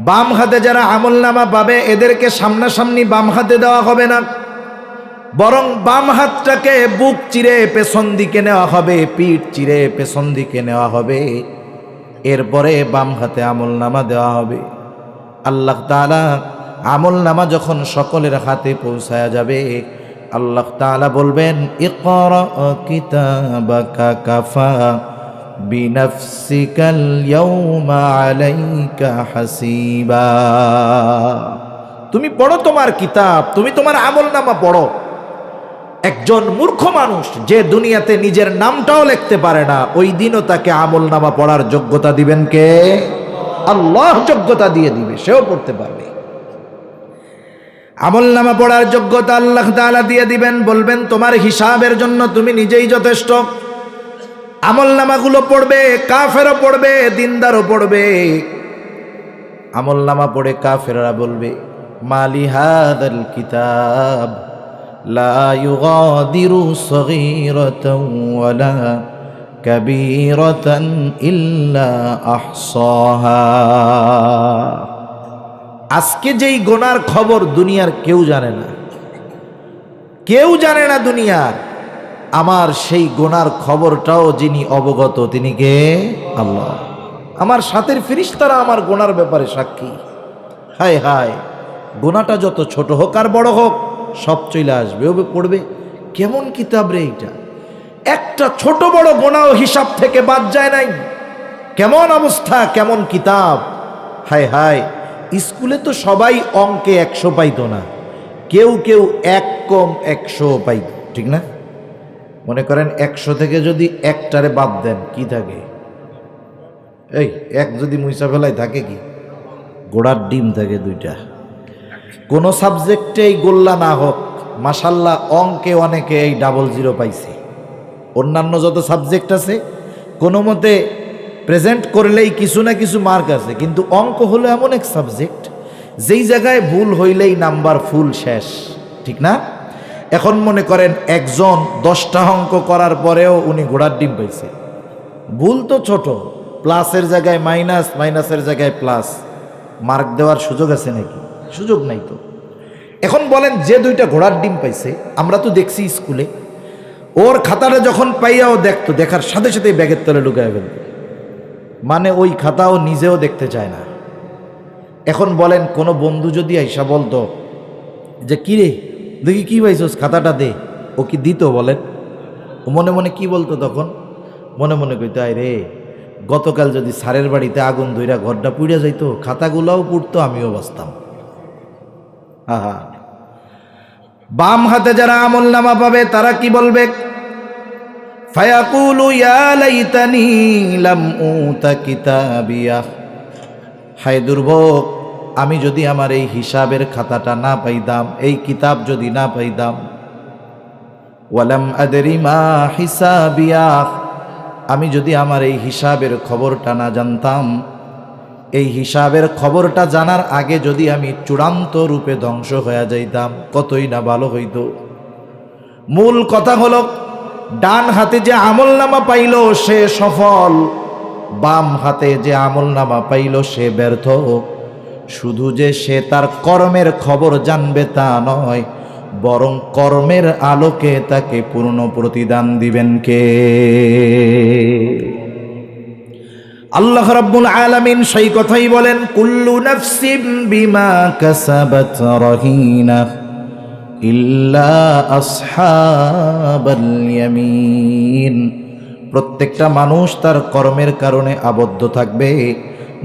Speaker 1: বাম হাতে যারা আমলনামা পাবে এদেরকে সামনাসামনি বাম হাতে দেওয়া হবে না, বরং বাম হাতটাকে বুক চিরে পেছন দিকে নেওয়া হবে, পিঠ চিরে পেছন দিকে নেওয়া হবে, এরপরে বাম হাতে আমলনামা দেওয়া হবে। আল্লাহ তাআলা আমলনামা যখন সকলের হাতে পৌঁছায়া যাবে, আল্লাহ তাআলা বলবেন ইকরা কিতাবাকা কাফা বিনাফসিকাল ইয়াউমা আলাইকা হাসিবা। তুমি পড়ো তোমার কিতাব, তুমি তোমার আমলনামা পড়ো। একজন মূর্খ মানুষ যে দুনিয়াতে নিজের নামটাও লিখতে পারে না, ওই দিনও তাকে আমলনামা পড়ার যোগ্যতা দিবেন কে? আল্লাহ যোগ্যতা দিয়ে দিবে, সেও পড়তে পারবে। আমলনামা পড়ার যোগ্যতা আল্লাহ তাআলা দিয়ে দিবেন, বলবেন তোমার হিসাবের জন্য তুমি নিজেই যথেষ্ট। আমলনামাগুলো পড়বে, কাফেরও পড়বে, দিনদারও পড়বে। আমলনামা পড়ে কাফেররা বলবে মালি হাযাল কিতাব লা ইউগাদিরু সগীরাতান ওয়ালা কাবীরাতান ইল্লা আহসাহা। আজকে যেই গোনার খবর দুনিয়ার কেউ জানে না, কেউ জানে না দুনিয়ার, আমার সেই গোনার খবরটাও যিনি অবগত তিনি কে? আল্লাহ। আমার সাথের ফেরেশতারা আমার গোনার ব্যাপারে সাক্ষী। হায় হায়, গোনাটা যত ছোট হোক আর বড় হোক সব চলে আসবে, ও পড়বে। কেমন কিতাব রে এটা, একটা ছোট বড় গোনাও হিসাব থেকে বাদ যায় নাই। কেমন অবস্থা, কেমন কিতাব। হায় হায়, স্কুলে তো সবাই অঙ্কে 100 পাইতো না, কেউ কেউ 1 কম 100 পাইত, ঠিক না? মনে করেন 100 থেকে যদি একটারে বাদ দেন কি থাকে? এই এক যদি মুইসা ফেলায় থাকে কি? গোড়ার ডিম থাকে 2টা। কোনো সাবজেক্টেই গোল্লা না হোক, মাশাল্লাহ অঙ্কে অনেকে এই 00 পাইছে। অন্যান্য যত সাবজেক্ট আছে কোনো মতে প্রেজেন্ট করলেই কিছু না কিছু মার্ক আছে, কিন্তু অঙ্ক হলো এমন এক সাবজেক্ট যেই জায়গায় ভুল হইলেই নাম্বার ফুল শেষ, ঠিক না? এখন মনে করেন একজন 10টা অঙ্ক করার পরেও উনি ঘোড়ার ডিম পাইছে। ভুল তো ছোট, প্লাসের জায়গায় মাইনাস, মাইনাসের জায়গায় প্লাস, মার্ক দেওয়ার সুযোগ আছে নাকি? সুযোগ নাই তো। এখন বলেন যে 2টা ঘোড়ার ডিম পাইছে, আমরা তো দেখছি স্কুলে, ওর খাতাটা যখন পাইয়াও দেখতো, দেখার সাথে সাথে ব্যাগের তলে লুকায় ফেলত, মানে ওই খাতাও নিজেও দেখতে চায় না। এখন বলেন কোনো বন্ধু যদি আইসা বলতো যে কিরে দেখি কি পাইছস, খাতাটা দে, ও কি দিত বলেন? ও মনে মনে কি বলতো তখন? মনে মনে কইতো আয় রে, গতকাল যদি স্যারের বাড়িতে আগুন ধইরা ঘরটা পুড়ে যাইতো, খাতাগুলাও পুড়তো, আমিও বাঁচতাম। আহা, বাম হাতে যারা আমলনামা পাবে তারা কি বলবে? ফায়াকুলু ইয়া লাইতানি লাম উতা কিতাবিয়া। হায় দুর্ভোগ, আমি যদি আমার এই হিসাবের খাতাটা না পাইতাম, এই কিতাব যদি না পাইতাম, ওয়ালাম আদরি মা হিসাবিয়া, আমি যদি আমার এই হিসাবের খবরটা না জানতাম, এই হিসাবের খবরটা জানার আগে যদি আমি চূড়ান্ত রূপে ধ্বংস হয়ে যাইতাম, কতই না ভালো হইতো। মূল কথা হলো, ডান হাতে যে আমলনামা পাইল সে সফল, বাম হাতে যে আমলনামা পাইল সে ব্যর্থ। শুধু যে সে তার কর্মের খবর জানবে তা নয়, বরং কর্মের আলোকে তাকে পূর্ণ প্রতিদান দিবেন কে? আল্লাহ রাব্বুল আলামিন সেই কথাই বলেন, কুল্লু নাফসিন বিমা কাসাবাত রাহিনা ইল্লা আসহাবাল ইয়ামিন। প্রত্যেকটা মানুষ তার কর্মের কারণে আবদ্ধ থাকবে।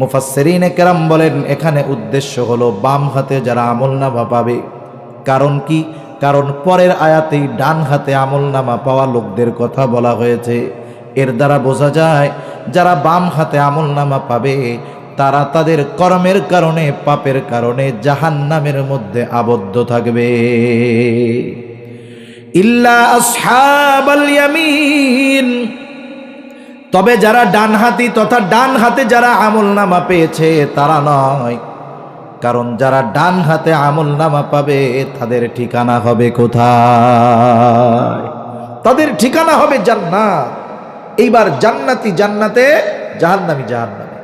Speaker 1: মুফাসসিরিনে কেরাম বলেন, এখানে উদ্দেশ্য হলো বাম হাতে যারা আমলনামা পাবে। কারণ কি? কারণ পরের আয়াতেই ডান হাতে আমলনামা পাওয়া লোকদের কথা বলা হয়েছে। এর দ্বারা বোঝা যায় যারা বাম হাতে আমলনামা পাবে তারা তাদের কর্মের কারণে, পাপের কারণে জাহান্নামের মধ্যে আবদ্ধ থাকবে। ইল্লা আসহাবাল ইয়ামিন, তবে যারা ডানহাতি তথা ডান হাতে যারা আমলনামা পেয়েছে তারা নয়। কারণ যারা ডান হাতে আমলনামা পাবে তাদের ঠিকানা হবে কোথায়? তাদের ঠিকানা হবে জান্নাত। এইবার জান্নাতি জান্নাতে, জাহান্নামী জাহান্নামে।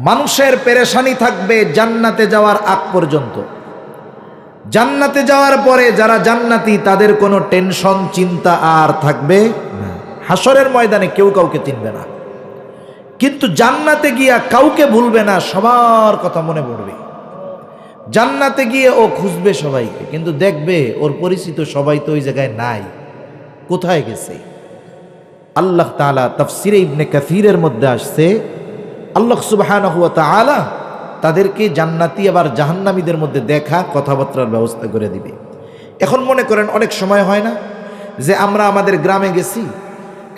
Speaker 1: মানুষের পেরেশানি থাকবে জান্নাতে যাওয়ার আগ পর্যন্ত। জান্নাতে যাওয়ার পরে যারা জান্নাতি তাদের কোনো টেনশন চিন্তা আর থাকবে না। হাসরের ময়দানে কেউ কাউকে চিনবে না, কিন্তু জান্নাতে গিয়া কাউকে ভুলবে না, সবার কথা মনে পড়বে। জান্নাতে গিয়ে ও খুঁজবে সবাইকে, কিন্তু দেখবে ওর পরিচিত সবাই তো ওই জায়গায় নাই, কোথায় গেছে। আল্লাহ তাআলা তাফসিরে ইবনে কাসিরের মধ্যে আসছে, আল্লাহ সুবহানাহু ওয়া তাআলা তাদেরকে জান্নাতি আবার জাহান্নামীদের মধ্যে দেখা কথাবার্তার ব্যবস্থা করে দিবে। এখন মনে করেন অনেক সময় হয় না যে আমরা আমাদের গ্রামে গেছি,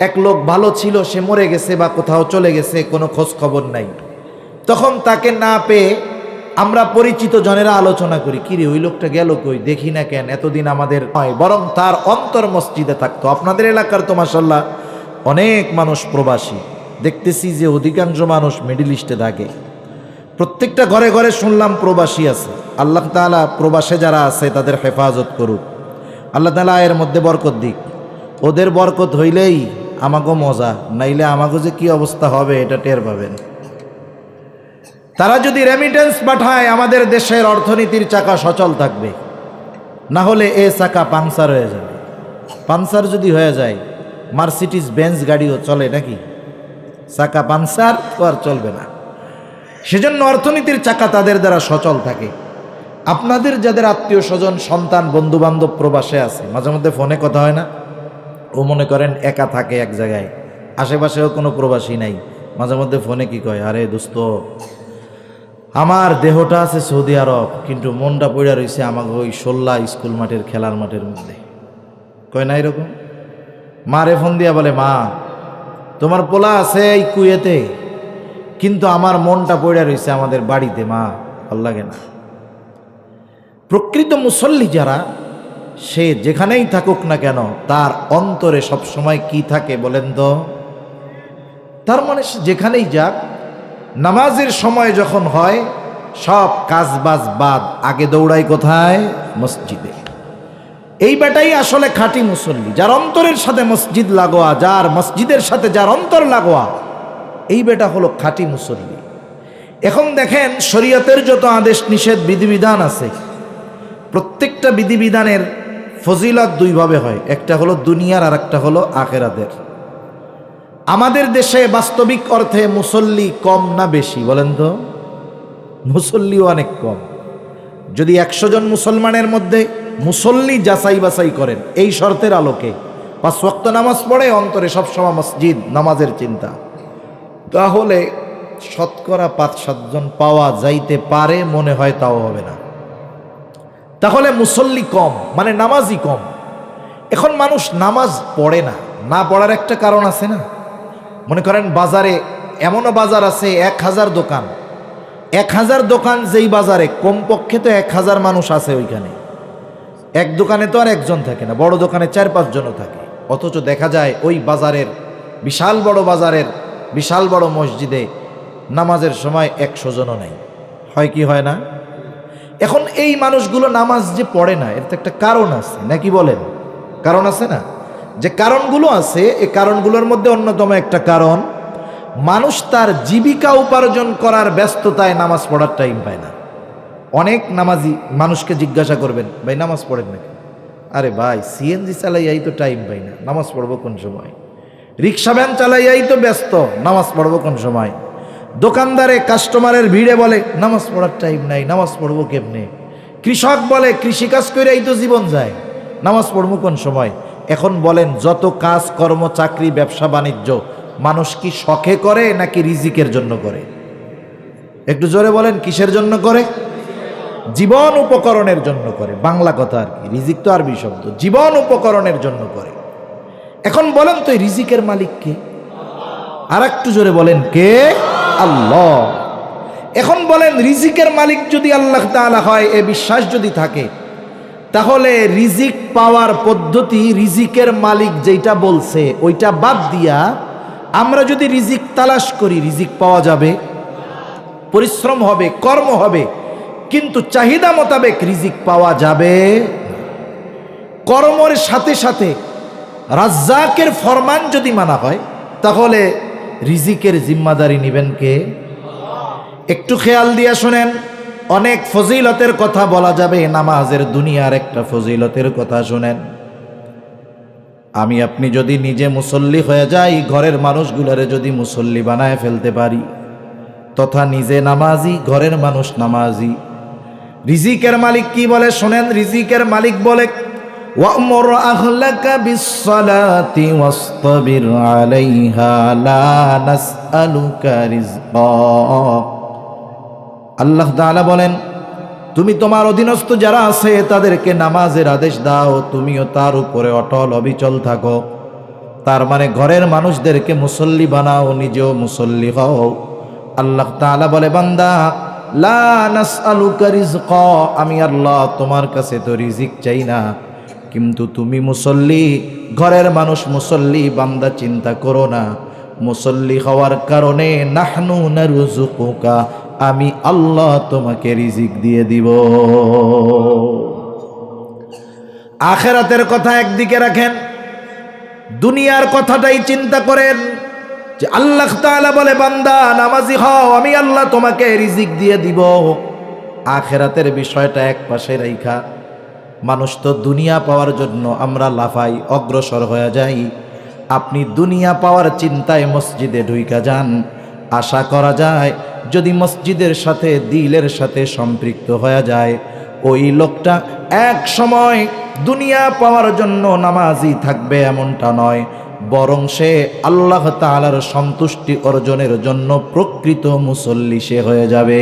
Speaker 1: এক লোক ভালো ছিল, সে মরে গেছে বা কোথাও চলে গেছে, কোনো খোঁজ খবর নাই। তখন তাকে না পেয়ে আমরা পরিচিত জনেরা আলোচনা করি, কিরে ওই লোকটা গেল কই, দেখি না কেন, এতদিন আমাদের নয়, বরং তার অন্তর মসজিদে থাকতো। আপনাদের এলাকার তো মাশাআল্লাহ অনেক মানুষ প্রবাসী, দেখতেছি যে অধিকাংশ মানুষ মিডল ইস্টে থাকে। প্রত্যেকটা ঘরে ঘরে শুনলাম প্রবাসী আছে। আল্লাহ তাআলা প্রবাসে যারা আছে তাদের হেফাজত করুক, আল্লাহ তাআলা এর মধ্যে বরকত দিক। ওদের বরকত হইলেই আমাগো মজা, নাইলে আমাগো যে কি অবস্থা হবে এটা টের পাবেন। তারা যদি রেমিটেন্স পাঠায় আমাদের দেশের অর্থনীতির চাকা সচল থাকবে, না হলে এ চাকা পাংচার হয়ে যাবে। পাংচার যদি হয়ে যায়, মার্সিডিজ বেঞ্জ গাড়িও চলে নাকি? চাকা পাংচার তো আর চলবে না। সেজন্য অর্থনীতির চাকা তাদের দ্বারা সচল থাকে। আপনাদের যাদের আত্মীয় স্বজন, সন্তান, বন্ধু বান্ধব প্রবাসে আছে, মাঝে মধ্যে ফোনে কথা হয় না? ও মনে করেন একা থাকে এক জায়গায়, আশেপাশেও কোনো প্রবাসী নাই, মাঝে মধ্যে ফোনে কি কয়, আরে দোস্ত আমার দেহটা আছে সৌদি আরব, কিন্তু মনটা পড়ে রয়েছে আমাকে ওই 16 স্কুল মাঠের খেলার মাঠের মধ্যে। কয় না এরকম? মারে ফোন দিয়া বলে, মা তোমার পোলা আছে এই কুয়েতে, কিন্তু আমার মনটা পড়ে রয়েছে আমাদের বাড়িতে, মা ভাল লাগে না। প্রকৃত মুসল্লি যারা, সে যেখানেই থাকুক না কেন তার অন্তরে সব সময় কি থাকে বলেন তো? তার মানে সে যেখানেই যাক, নামাজের সময় যখন হয় সব কাজবাজ বাদ আগে দৌড়ায় কোথায়? মসজিদে। এই বেটাই আসলে খাঁটি মুসল্লি, যার অন্তরের সাথে মসজিদ লাগোয়া, যার মসজিদের সাথে যার অন্তর লাগোয়া, এই বেটা হলো খাঁটি মুসল্লি। এখন দেখেন শরীয়তের যত আদেশ নিষেধ বিধিবিধান আছে, প্রত্যেকটা বিধিবিধানের ফজিলত দুইভাবে হয়, একটা হলো দুনিয়ার আর একটা হলো আখিরাতের। আমাদের দেশে বাস্তবিক অর্থে মুসল্লি কম না বেশি বলেন তো? মুসল্লিও অনেক কম। যদি 100 জন মুসলমানের মধ্যে মুসল্লি যাচাই বাছাই করেন এই শর্তের আলোকে, 5 ওয়াক্ত নামাজ পড়ে, অন্তরে সবসময় মসজিদ নামাজের চিন্তা, তাহলে শতকরা 5-7 জন পাওয়া যাইতে পারে, মনে হয় তাও হবে না। তাহলে মুসল্লি কম মানে নামাজই কম। এখন মানুষ নামাজ পড়ে না, না পড়ার একটা কারণ আছে না? মনে করেন বাজারে এমনও বাজার আছে 1000 দোকান, 1000 দোকান যেই বাজারে, কমপক্ষে তো 1000 মানুষ আছে ওইখানে। এক দোকানে তো আর একজন থাকে না, বড় দোকানে 4-5 জনও থাকে। অথচ দেখা যায় ওই বাজারের, বিশাল বড় বাজারের বিশাল বড় মসজিদে নামাজের সময় 100 জনও নেই। হয় কি হয় না? এখন এই মানুষগুলো নামাজ যে পড়ে না, এর তো একটা কারণ আছে, নাকি বলেন? কারণ আছে না? যে কারণগুলো আছে, এই কারণগুলোর মধ্যে অন্যতম একটা কারণ, মানুষ তার জীবিকা উপার্জন করার ব্যস্ততায় নামাজ পড়ার টাইম পায় না। অনেক নামাজি মানুষকে জিজ্ঞাসা করবেন, ভাই নামাজ পড়েন নাকি? আরে ভাই, সিএনজি চালাইয়াই তো টাইম পাই না, নামাজ পড়বো কোন সময়? রিক্সা ভ্যান চালাইয়াই তো ব্যস্ত, নামাজ পড়বো কোন সময়? দোকানদারে কাস্টমারের ভিড়ে বলে নামাজ পড়ার টাইম নাই, নামাজ পড়বো কেমনে? কৃষক বলে কৃষিকাজ করেই তো জীবন যায়, নামাজ পড়বো কোন সময়? এখন বলেন, যত কাজ কর্ম, চাকরি, ব্যবসা বাণিজ্য মানুষ কি শখে করে নাকি রিজিকের জন্য করে? একটু জোরে বলেন, কিসের জন্য করে? জীবন উপকরণের জন্য করে। বাংলা কথা আর কি, রিজিক তো আরবি শব্দ, জীবন উপকরণের জন্য করে। এখন বলেন তো, এই রিজিকের মালিক কে? আর একটু জোরে বলেন, কে? আল্লাহ। এখন বলেন, রিজিকের মালিক যদি আল্লাহ তাআলা হয়, এ বিশ্বাস যদি থাকে, তাহলে রিজিক পাওয়ার পদ্ধতি, রিজিকের মালিক যেটা বলছে ওইটা বাদ দিয়া আমরা যদি রিজিক তালাশ করি, রিজিক পাওয়া যাবে? পরিশ্রম হবে, কর্ম হবে, কিন্তু চাহিদা মোতাবেক রিজিক পাওয়া যাবে। কর্মের সাথে সাথে রাজ্জাকের ফরমান যদি মানা হয়, তাহলে রিজিকের জিম্মাদারি নেবেন কে? একটু খেয়াল দিয়া শুনেন, অনেক ফজিলতের কথা বলা যাবে, নামাজের দুনিয়ার একটা ফজিলতের কথা শুনেন। আমি আপনি যদি নিজে মুসল্লি হয়ে যাই, ঘরের মানুষগুলারে যদি মুসল্লি বানায় ফেলতে পারি, তথা নিজে নামাজি, ঘরের মানুষ নামাজি, রিজিকের মালিক কি বলে শুনেন। রিজিকের মালিক বলে, ওয়া'মুর আহলাকা বিস-সালাতি ওয়াসতাবির আলাইহা লা নাসআলুকা রিজকা। আল্লাহ তাআলা বলেন, তুমি তোমার অধীনস্থ যারা আছে তাদেরকে নামাজের আদেশ দাও, তুমিও তার উপরে অটল অবিচল থাকো। তার মানে ঘরের মানুষদেরকে মুসল্লি বানাও, নিজেও মুসল্লি হও। আল্লাহ তাআলা বলে, বান্দা, লা নাসআলুকা রিজকা, আমি আল্লাহ তোমার কাছে তো রিজিক চাই না, কিন্তু তুমি মুসল্লি, ঘরের মানুষ মুসল্লি, বান্দা চিন্তা করো না, মুসল্লি হওয়ার কারণে নাহনু নারযুকুকা, আমি আল্লাহ তোমাকে রিজিক দিয়ে দিব। আখিরাতের কথা একদিকে রাখেন, দুনিয়ার কথাটাই চিন্তা করেন, যে আল্লাহ তাআলা বলে, বান্দা নামাজি হও, আমি আল্লাহ তোমাকে রিজিক দিয়ে দিব। আখিরাতের বিষয়টা এক পাশে রাইখা, মানুষ তো দুনিয়া পাওয়ার জন্য আমরা লাফাই, অগ্রসর হয়ে যাই। আপনি দুনিয়া পাওয়ার চিন্তায় মসজিদে ঢুইকা যান, আশা করা যায় যদি মসজিদের সাথে, দিলের সাথে সম্পৃক্ত হয়ে যায়, ওই লোকটা এক সময় দুনিয়া পাওয়ার জন্য নামাজি থাকবে এমনটা নয়, বরং সে আল্লাহ তাআলার সন্তুষ্টি অর্জনের জন্য প্রকৃত মুসল্লি সে হয়ে যাবে।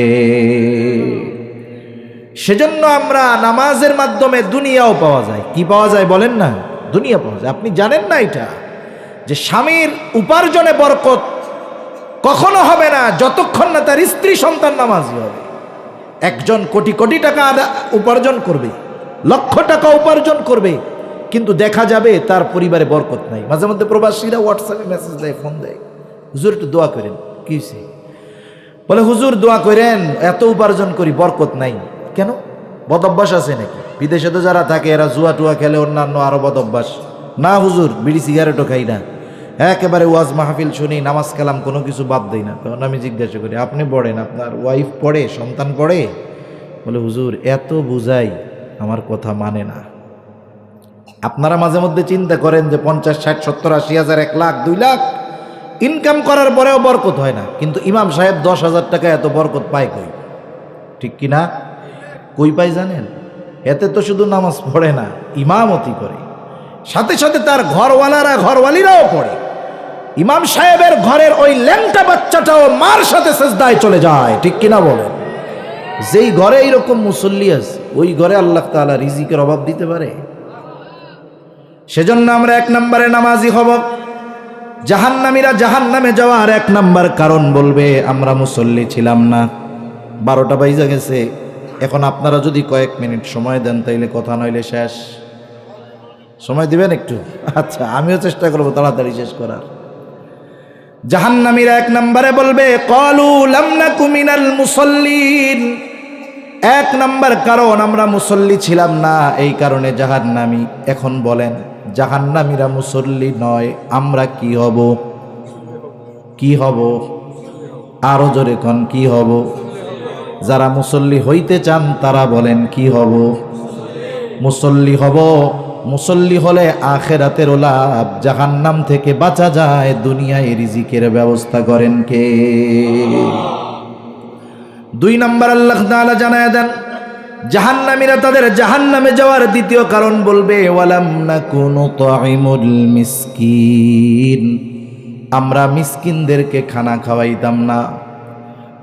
Speaker 1: সেজন্য আমরা নামাজের মাধ্যমে দুনিয়াও পাওয়া যায়। কি পাওয়া যায় বলেন না? দুনিয়া পাওয়া যায়। আপনি জানেন না এটা, যে স্বামীর উপার্জনে বরকত কখনো হবে না যতক্ষণ না তার স্ত্রী সন্তান নামাজি হবে। একজন কোটি কোটি টাকা উপার্জন করবে, লক্ষ টাকা উপার্জন করবে, কিন্তু দেখা যাবে তার পরিবারে বরকত নাই। মাঝে মধ্যে প্রবাসীরা হোয়াটসঅ্যাপে মেসেজ দেয়, ফোন দেয়, হুজুর একটু দোয়া করেন। কি হয়েছে? বলে, হুজুর দোয়া করেন, এত উপার্জন করি, বরকত নাই। কেন? বদ অভ্যাস আছে নাকি? বিদেশে তো যারা থাকে এরা জুয়া টুয়া খেলে, অন্যান্য আরো বদ অভ্যাস। না হুজুর, বিড়ি সিগারেটও খাই না, একেবারে ওয়াজ মাহফিল শুনি, নামাজ কালাম কোনো কিছু বাদ দেই না। তখন আমি জিজ্ঞাসা করি, আপনি পড়েন, আপনার ওয়াইফ পড়ে, সন্তান পড়ে? বলে, হুজুর এত বুঝাই, আমার কথা মানে না। আপনারা মাঝে মধ্যে চিন্তা করেন যে 50, 60, 70, 80 হাজার, 1 লাখ, 2 লাখ ইনকাম করার পরেও বরকত হয় না, কিন্তু ইমাম সাহেব 10,000 টাকা এত বরকত পায় কই? ঠিক কিনা? কই পাই জানেন? এতে তো শুধু নামাজ পড়ে না, ইমামতি করে, সাথে সাথে তার ঘরওয়ালিরাও পড়ে। ইমাম সাহেবের ঘরের ওই ল্যাংটা বাচ্চাটাও মার সাথে সিজদায় চলে যায়। ঠিক কিনা বলেন? যেই ঘরে এইরকম মুসল্লি আছে, ওই ঘরে আল্লাহ তাআলা রিজিকের অভাব দিতে পারে? সেজন্য আমরা 1 নম্বরে নামাজি হব। জাহান্নামীরা জাহান্নামে যাওয়ার 1 নম্বর কারণ বলবে, আমরা মুসল্লি ছিলাম না। 12টা বাজে গেছে। এখন আপনারা যদি কয়েক মিনিট সময় দেন তাইলে কথা নইলে শেষ। সময় দিবেন একটু? আচ্ছা, আমিও চেষ্টা করবো তাড়াতাড়ি শেষ করার। জাহান্নামীরা 1 নম্বরে বলবে ক্বালু লাম নাকু মিনাল মুসাল্লিন। 1 নম্বর কারণ আমরা মুসল্লি ছিলাম না, এই কারণে জাহান্নামী। এখন বলেন জাহান্নামীরা মুসল্লি নয়, আমরা কি হব? কি হব? আরো জোরে কোন কি হব? যারা মুসল্লি হইতে চান তারা বলেন কি হব? মুসল্লি হব। মুসল্লি হলে আখিরাতের লাভ, জাহান্নাম থেকে বাঁচা যায়। দুনিয়ায় রিজিকের ব্যবস্থা করেন কে? 2 নম্বর আল্লাহ তাআলা জানায় দেন জাহান্নামীরা তাদের জাহান্নামে যাওয়ার দ্বিতীয় কারণ বলবে ওয়ালাম নাকুনু তুইমুল মিসকিন। আমরা মিসকিনদেরকে খানা খাওয়াইতাম না।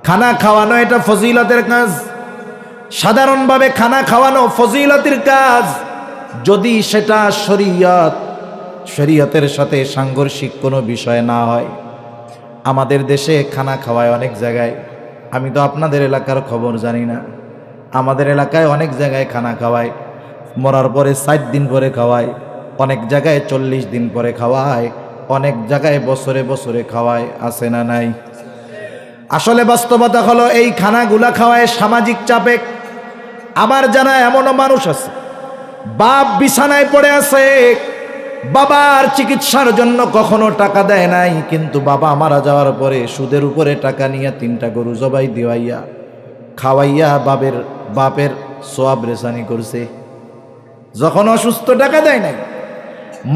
Speaker 1: খানা খাওয়ানো এটা ফজিলতের কাজ। সাধারণভাবে খানা খাওয়ানো ফজিলতের কাজ, যদি সেটা শরীয়তের সাথে সাংঘর্ষিক কোনো বিষয় না হয়। আমাদের দেশে খানা খাওয়ায় অনেক জায়গায়, আমি তো আপনাদের এলাকার খবর জানি না। আমাদের এলাকায় অনেক জায়গায় খানা খাওয়ায়, মরার পরে 60 দিন পরে খাওয়ায়, অনেক জায়গায় 40 দিন পরে খাওয়ায়, অনেক জায়গায় বছরে বছরে খাওয়ায়। আছে না নাই? আসলে বাস্তবতা হলো এই খানাগুলা খাওয়ায় সামাজিক চাপে। আমার জানা এমনও মানুষ আছে, বাপ বিছানায় পড়ে আছে, বাবার চিকিৎসার জন্য কখনো টাকা দেয় নাই, কিন্তু বাবা মারা যাওয়ার পরে সুদের উপরে টাকা নিয়ে 3টা গরু জবাই দিওয়াইয়া খাওয়াইয়া বাপের সোয়াব রেসানি করছে। যখন অসুস্থ টাকা দেয় নাই,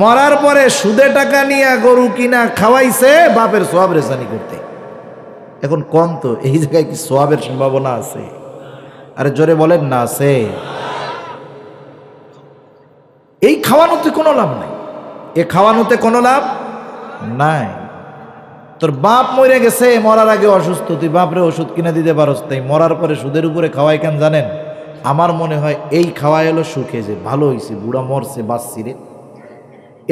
Speaker 1: মরার পরে সুদে টাকা নিয়ে গরু কিনা খাওয়াইছে বাপের সোয়াব রেসানি করতে। এখন কোন তো এই জায়গায় কি সোয়াবের সম্ভাবনা আছে? আরে জোরে বলেন না আছে? এই খাওয়ানোতে কোনো লাভ নাই। এ খাওয়ানোতে কোনো লাভ নাই। তোর বাপ মরে গেছে, মরার আগে অসুস্থ, তুই বাপরে ওষুধ কিনে দিতে পারস, তাই মরার পরে সুদের উপরে খাওয়াই কেন জানেন? আমার মনে হয় এই খাওয়াই হলো সুখে, যে ভালো হয়েছে, বুড়া মরছে, বাঁচছি রে।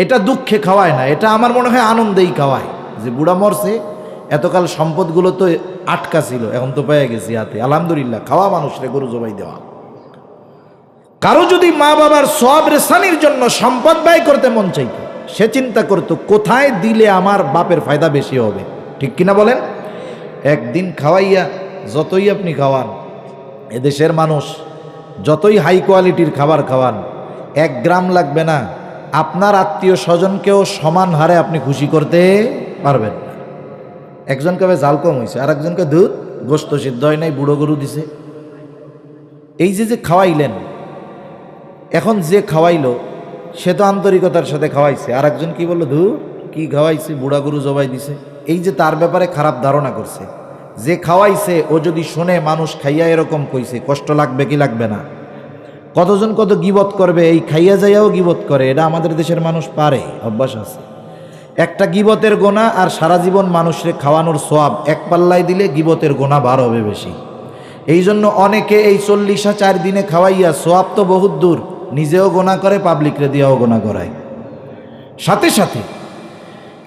Speaker 1: এটা দুঃখে খাওয়ায় না, এটা আমার মনে হয় আনন্দেই খাওয়ায়, যে বুড়া মরছে, এতকাল সম্পদগুলো তো আটকা ছিল, এখন তো পেয়ে গেছি হাতে, আলহামদুলিল্লাহ। খাওয়া মানুষরে গরু জবাই দেওয়া। কারো যদি মা বাবার সওয়াব রেসানির জন্য সম্পদ ব্যয় করতে মন চাইতো, সে চিন্তা করতো কোথায় দিলে আমার বাপের ফায়দা বেশি হবে। ঠিক কিনা বলেন? একদিন খাওয়াইয়া যতই আপনি খাওয়ান, এদেশের মানুষ যতই হাই কোয়ালিটির খাবার খাওয়ান, 1 গ্রাম লাগবে না আপনার আত্মীয় স্বজনকেও সমান হারে আপনি খুশি করতে পারবেন না। একজন কবে জাল কম হয়েছে, আর একজনকে দুধ গোস্ত সিদ্ধ হয় নাই, বুড়ো গরু দিছে। এই যে খাওয়াইলেন, এখন যে খাওয়াইলো সে তো আন্তরিকতার সাথে খাওয়াইছে, আর একজন কি বললো, ধুর কি খাওয়াইছে, বুড়া গরু জবাই দিছে। এই যে তার ব্যাপারে খারাপ ধারণা করছে। যে খাওয়াইছে ও যদি শোনে মানুষ খাইয়া এরকম কইছে, কষ্ট লাগবে কি লাগবে না? কতজন কত গীবত করবে, এই খাইয়া যাইয়াও গীবত করে। এটা আমাদের দেশের মানুষ পারে, অভ্যাস আছে। একটা গীবতের গোনা আর সারা জীবন মানুষরে খাওয়ানোর সওয়াব এক পাল্লায় দিলে গীবতের গোনা 12 হবে বেশি। এই জন্য অনেকে এই 40 দিনে খাওয়াইয়া সওয়াব তো বহুত দূর, নিজেও গোনা করে, পাবলিকরে দিয়েও গোনা করায়। সাথে সাথে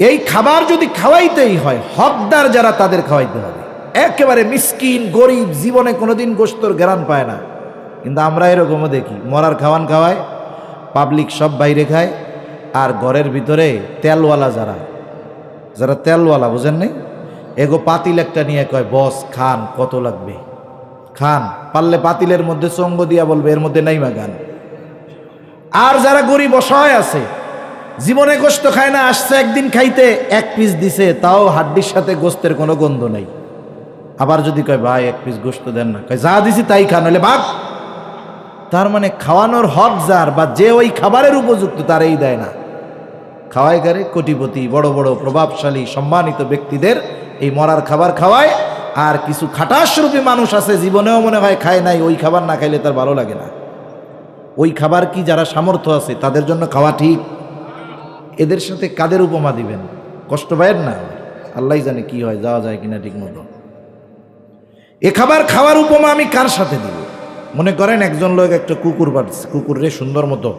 Speaker 1: এই খাবার যদি খাওয়াইতেই হয়, হকদার যারা তাদের খাওয়াইতে হবে। একেবারে মিসকিন গরিব জীবনে কোনোদিন গোশতর ঘ্রাণ পায় না, কিন্তু আমরা এরকমও দেখি, মরার খাওয়ান খাওয়ায়, পাবলিক সব বাইরে খায়, আর ঘরের ভিতরে তেলওয়ালা যারা তেলওয়ালা, বুঝেন নাই, এগো পাতিল একটা নিয়ে কয়, বস খান, কত লাগবে খান, পারলে পাতিলের মধ্যে চঙ্গ দিয়া বলবে এর মধ্যে নাই গান। আর যারা গরিব অসহায় আছে, জীবনে গোশত খায় না, আসছে একদিন খাইতে, 1 পিস দিছে, তাও হাড্ডির সাথে গোস্তের কোনো গন্ধ নাই। আবার যদি কয় ভাই 1 পিস গোশত দেন না, কয় যা দিছি তাই খান, হলে ভাগ। তার মানে খাওয়ানোর হক যার, বা যে ওই খাবারের উপযুক্ত, তার এই দেয় না। খাওয়ায় গারে কোটিপতি, বড় বড় প্রভাবশালী সম্মানিত ব্যক্তিদের এই মরার খাবার খাওয়ায়। আর কিছু খাটাসরূপী মানুষ আছে, জীবনেও মনে হয় খায় নাই, ওই খাবার না খাইলে তার ভালো লাগে না। ওই খাবার কি যারা সামর্থ্য আছে তাদের জন্য খাওয়া ঠিক? এদের সাথে কাদের উপমা দিবেন? কষ্ট পায়ের না, আল্লাহ জানে কি হয়, যাওয়া যায় কিনা ঠিক মতো। এ খাবার খাওয়ার উপমা আমি কার সাথে দিব? মনে করেন একজন লোক একটা কুকুর পাচ্ছে, কুকুরে সুন্দর মতো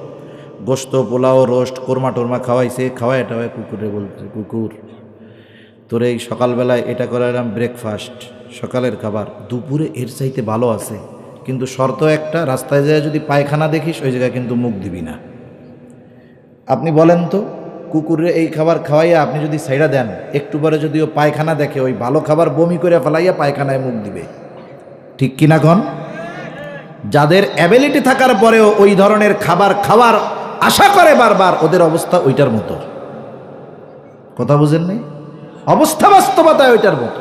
Speaker 1: গোস্ত, পোলাও, রোস্ট, কোরমা টোরমা খাওয়াইছে, খাওয়ায় এটা কুকুরে বলছে, কুকুর তোর এই সকালবেলায় এটা করাইলাম ব্রেকফাস্ট, সকালের খাবার, দুপুরে এর চাইতে ভালো আছে, কিন্তু শর্ত একটা, রাস্তায় যায় যদি পায়খানা দেখিস ওই জায়গায় কিন্তু মুখ দিবি না। আপনি বলেন তো, কুকুরে এই খাবার খাওয়াইয়া আপনি যদি সাইডা দেন, একটু পরে যদি ও পায়খানা দেখে, ওই ভালো খাবার বমি করে ফেলাইয়া পায়খানায় মুখ দিবে, ঠিক কিনা কন? যাদের অ্যাবিলিটি থাকার পরেও ওই ধরনের খাবার খাওয়ার আশা করে বারবার, ওদের অবস্থা ওইটার মতো। কথা বুঝেন নাই? অবস্থা বাস্তবতায় ওইটার মতো।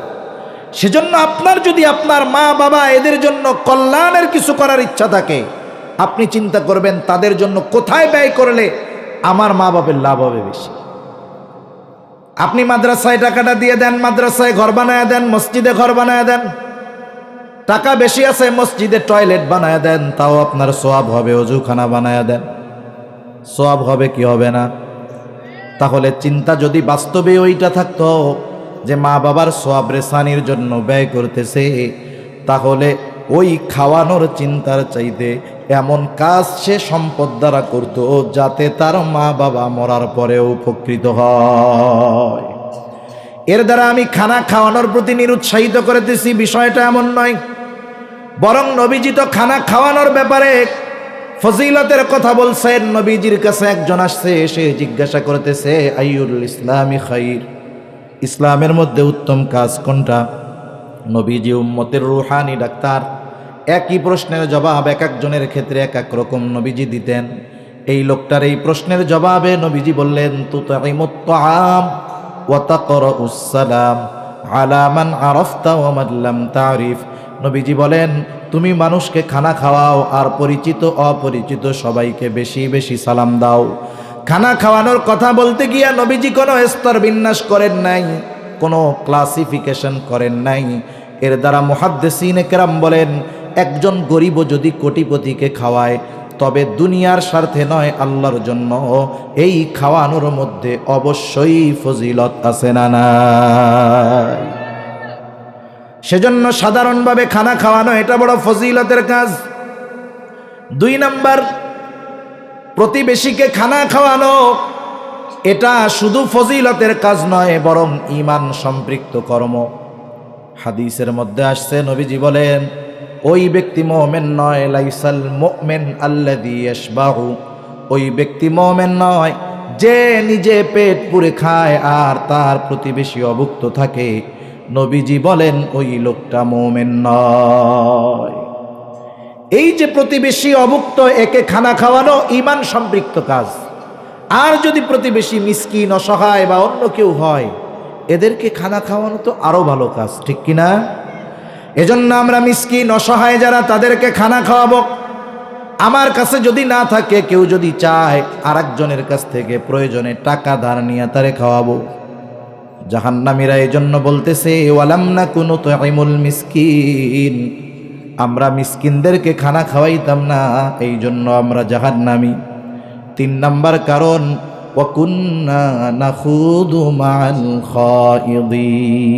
Speaker 1: সেজন্য আপনার যদি আপনার মা বাবা এদের জন্য কল্যাণের কিছু করার ইচ্ছা থাকে, আপনি চিন্তা করবেন তাদের জন্য কোথায় ব্যয় করলে আমার মা বাবার লাভ হবে বেশি। আপনি মাদ্রাসায় টাকাটা দিয়ে দেন, মাদ্রাসায় ঘর বানায় দেন, মসজিদে ঘর বানায় দেন। টাকা বেশি আছে, মসজিদে টয়লেট বানায় দেন, তাও আপনার সওয়াব হবে। ওযুখানা বানায় দেন, সওয়াব হবে কি হবে না? তাহলে চিন্তা যদি বাস্তবে ওইটা থাকতো যে মা বাবার সওয়াব রেসানির জন্য ব্যয় করতেছে, তাহলে ওই খাওয়ানোর চিন্তার চাইতে এমন কাজ সে সম্পদ দ্বারা করত যাতে তার মা বাবা মরার পরেও উপকৃত হয়। এর দ্বারা আমি খানা খাওয়ানোর প্রতি নিরুৎসাহিত করতেছি, বিষয়টা এমন নয়। বরং নবীজি তো খানা খাওয়ানোর ব্যাপারে ফজিলতের কথা বলছেন। নবীজির কাছে একজন আসছে, এসে জিজ্ঞাসা করতেছে, আইয়ুল ইসলামি খাইর, ইসলামের মধ্যে উত্তম কাজ কোনটা? নবীজি উম্মতের রুহানি ডাক্তার, একই প্রশ্নের জবাব এক একজনের ক্ষেত্রে এক এক রকম নবীজি দিতেন। এই লোকটার এই প্রশ্নের জবাবে নবীজি বললেন, তুতাইমুত তাআম ওয়া তাকরাউস সালাম আলা মান আরাফতা ওয়া মান লাম তারিফ। নবীজি বলেন, তুমি মানুষকে খানা খাওয়াও আর পরিচিত অপরিচিত সবাইকে বেশি বেশি সালাম দাও। খানা খাওয়ানোর কথা বলতে গিয়া নবীজি কোনো স্তর বিন্যাস করেন নাই, কোনো ক্লাসিফিকেশন করেন নাই। এর দ্বারা মুহাদ্দিসিনে কেরাম বলেন, একজন গরিবও যদি কোটিপতিকে খাওয়ায়, তবে দুনিয়ার স্বার্থে নয়, আল্লাহর জন্য, এই খাওয়ানোর মধ্যে অবশ্যই ফজিলত আছে না নাই? সেজন্য সাধারণভাবে খানা খাওয়ানো এটা বড় ফজিলতের কাজ। 2 নাম্বার, প্রতিবেশীকে খানা খাওয়ানো এটা শুধু ফজিলতের কাজ নয়, বরং ঈমান সম্পৃক্ত কর্ম। হাদিসের মধ্যে আসছে, নবীজি বলেন, ওই ব্যক্তি মুমিন নয়, লাইসাল মুমিন আল্লাযী ইয়াশবাহু, ওই ব্যক্তি মুমিন নয় যে নিজে পেট পুরে খায় আর তার প্রতিবেশী অভুক্ত থাকে। নবীজি বলেন, ওই লোকটা মুমিন নয়। এই যে প্রতিবেশী অভুক্ত, একে খানা খাওয়ানো ঈমান সম্পৃক্ত কাজ। আর যদি প্রতিবেশী মিসকিন, অসহায় বা অন্য কেউ হয়, এদেরকে খানা খাওয়ানো তো আরো ভালো কাজ, ঠিক কিনা? এজন্য আমরা মিসকিন অসহায় যারা, তাদেরকে খানা খাওয়াবো। আমার কাছে যদি না থাকে, কেউ যদি চায়, আরেকজনের কাছ থেকে প্রয়োজনে টাকা ধার নিয়ে তারে খাওয়াবো। জাহান্নামীরা এই জন্য বলতেছে, ওয়ালাম নাকু নুতঈমুল মিসকিন, আমরা মিসকিনদেরকে খানা খাওয়াইতাম না, এই জন্য আমরা জাহান্নামী। 3 নাম্বার কারণ, ওয়া কুন্না নাখুদু মাআল খায়িদিন,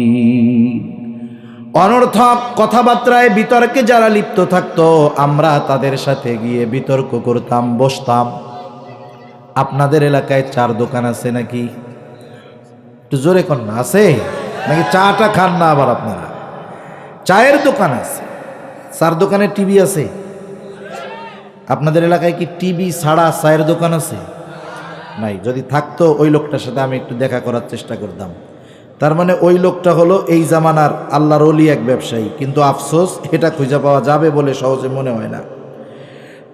Speaker 1: অনর্থক কথাবার্তায় বিতর্কে যারা লিপ্ত থাকতো, আমরা তাদের সাথে গিয়ে বিতর্ক করতাম, বসতাম। আপনাদের এলাকায় চার দোকান আছে নাকি? একটু জোরে কর না, আছে নাকি? চাটা খান না আবার আপনারা? চায়ের দোকান আছে, চার দোকানে টিভি আছে। আপনাদের এলাকায় কি টিভি ছাড়া চায়ের দোকান আছে? নাই। যদি থাকতো ওই লোকটার সাথে আমি একটু দেখা করার চেষ্টা করতাম। তার মানে ওই লোকটা হলো এই জামানার আল্লাহর ওলি এক ব্যবসায়ী, কিন্তু আফসোস এটা খুঁজে পাওয়া যাবে বলে সহজে মনে হয় না।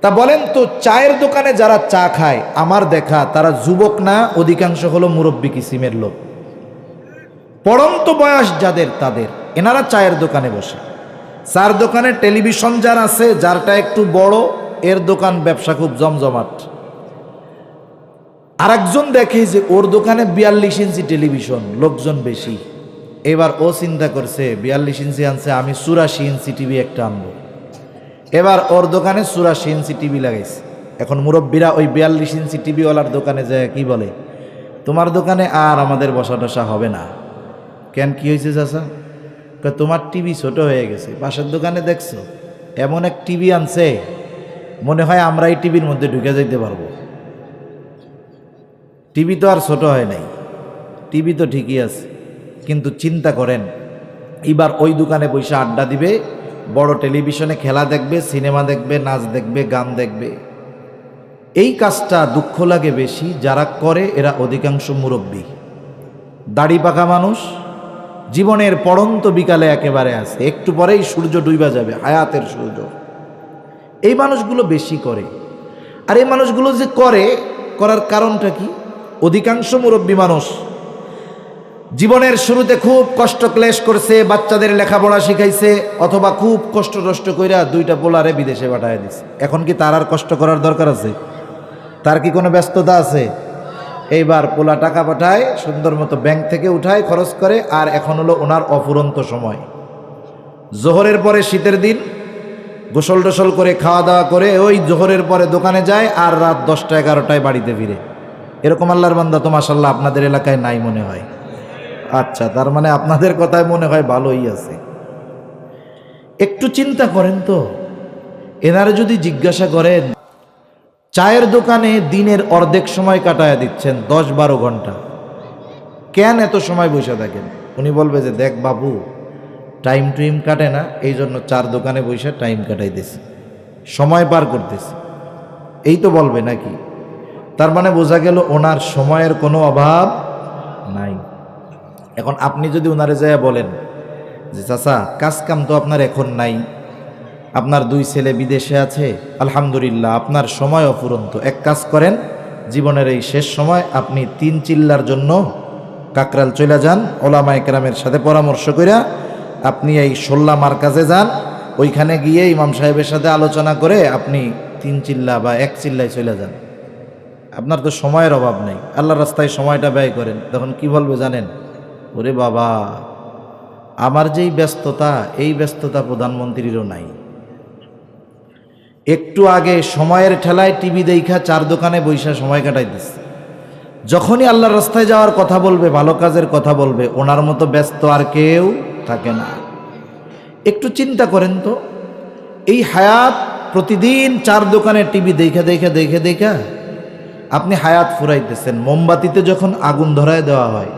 Speaker 1: তা বলেন তো, চায়ের দোকানে যারা চা খায় আমার দেখা, তারা যুবক না, অধিকাংশ হলো মুরব্বী কিসিমের লোক, পড়ন্ত বয়স যাদের, তাদের, এনারা চায়ের দোকানে বসে। চার দোকানে টেলিভিশন যার আছে, যারটা একটু বড়, এর দোকান ব্যবসা খুব জমজমাট। আরেকজন দেখে যে ওর দোকানে 42 ইঞ্চি টেলিভিশন, লোকজন বেশি। এবার ও চিন্তা করছে 42 ইঞ্চি আনছে, আমি 84 ইঞ্চি টিভি একটা আনবো। এবার ওর দোকানে 84 ইঞ্চি টিভি লাগাইছে। এখন মুরব্বীরা ওই 42 ইঞ্চি টিভিওয়ালার দোকানে যায় কি বলে, তোমার দোকানে আর আমাদের বসা টসা হবে না। কেন, কি হয়েছে চাচা? তোমার টিভি ছোট হয়ে গেছে, পাশের দোকানে দেখছো এমন এক টিভি আনছে, মনে হয় আমরা এই টিভির মধ্যে ঢুকে যাইতে পারবো। টিভি তো আর ছোট হয় নাই, টিভি তো ঠিকই আছে, কিন্তু চিন্তা করেন এইবার ওই দোকানে বসে আড্ডা দিবে, বড় টেলিভিশনে খেলা দেখবে, সিনেমা দেখবে, নাচ দেখবে, গান দেখবে। এই কাজটা দুঃখ লাগে বেশি যারা করে এরা অধিকাংশ মুরব্বী, দাড়ি পাকা মানুষ, জীবনের পড়ন্ত বিকালে একেবারে আছে, একটু পরেই সূর্য ডুইবা যাবে, হায়াতের সূর্য। এই মানুষগুলো বেশি করে। আর এই মানুষগুলো যে করার কারণটা কি? অধিকাংশ মুরব্বী মানুষ জীবনের শুরুতে খুব কষ্ট ক্লেশ করছে, বাচ্চাদের লেখাপড়া শিখাইছে, অথবা খুব কষ্ট কইরা দুইটা পোলারে বিদেশে পাঠায় দিছে। এখন কি তার আর কষ্ট করার দরকার আছে? তার কি কোনো ব্যস্ততা আছে? এইবার পোলা টাকা পাঠায়, সুন্দর মতো ব্যাংক থেকে উঠায়, খরচ করে। আর এখন হলো ওনার অফুরন্ত সময়। জোহরের পরে শীতের দিন গোসল টোসল করে খাওয়া দাওয়া করে ওই জোহরের পরে দোকানে যায়, আর রাত 10টা 11টায় বাড়িতে ফিরে। এরকম আল্লাহর বান্দা তো মাশাআল্লাহ আপনাদের এলাকায় নাই মনে হয়। আচ্ছা, তার মানে আপনাদের কথায় মনে হয় ভালোই আছে। একটু চিন্তা করেন তো, এনারা যদি জিজ্ঞাসা করেন, চায়ের দোকানে দিনের অর্ধেক সময় কাটায় দিচ্ছেন, 10-12 ঘন্টা, কেন এত সময় বসে থাকেন? উনি বলবে যে দেখ বাবু, টাইম টুইম কাটে না, এই জন্য চার দোকানে বসে টাইম কাটাইতেছি, সময় পার করতেছি, এই তো বলবে নাকি? তার মানে বোঝা গেল ওনার সময়ের কোনো অভাব নাই। এখন আপনি যদি ওনারে যায় বলেন যে চাচা, কাজ কাম তো আপনার এখন নাই, আপনার 2 ছেলে বিদেশে আছে, আলহামদুলিল্লাহ, আপনার সময় অফুরন্ত, এক কাজ করেন, জীবনের এই শেষ সময় আপনি 3 চিল্লার জন্য কাকরাল চলে যান, ওলামায়ে কেরামের সাথে পরামর্শ কইরা আপনি এই 16 মার্কাজে যান, ওইখানে গিয়ে ইমাম সাহেবের সাথে আলোচনা করে আপনি 3 চিল্লা বা 1 চিল্লায় চলে যান। আপনার তো সময়ের অভাব নেই, আল্লাহর রাস্তায় সময়টা ব্যয় করেন। তখন কি বলবে জানেন? ওরে বাবা, আমার যেই ব্যস্ততা, এই ব্যস্ততা প্রধানমন্ত্রীরও নাই। একটু আগে সময়ের ঠেলায় টিভি দেখা 4 দোকানে বৈশা সময় কাটাইতেছে। যখনই আল্লাহর রাস্তায় যাওয়ার কথা বলবে, ভালো কাজের কথা বলবে, ওনার মতো ব্যস্ত আর কেউ থাকে না। একটু চিন্তা করেন তো, এই হায়াত প্রতিদিন 4 দোকানে টিভি দেখা আপনি হায়াত ফুরাইতেছেন। মোমবাতিতে যখন আগুন ধরায় দেওয়া হয়,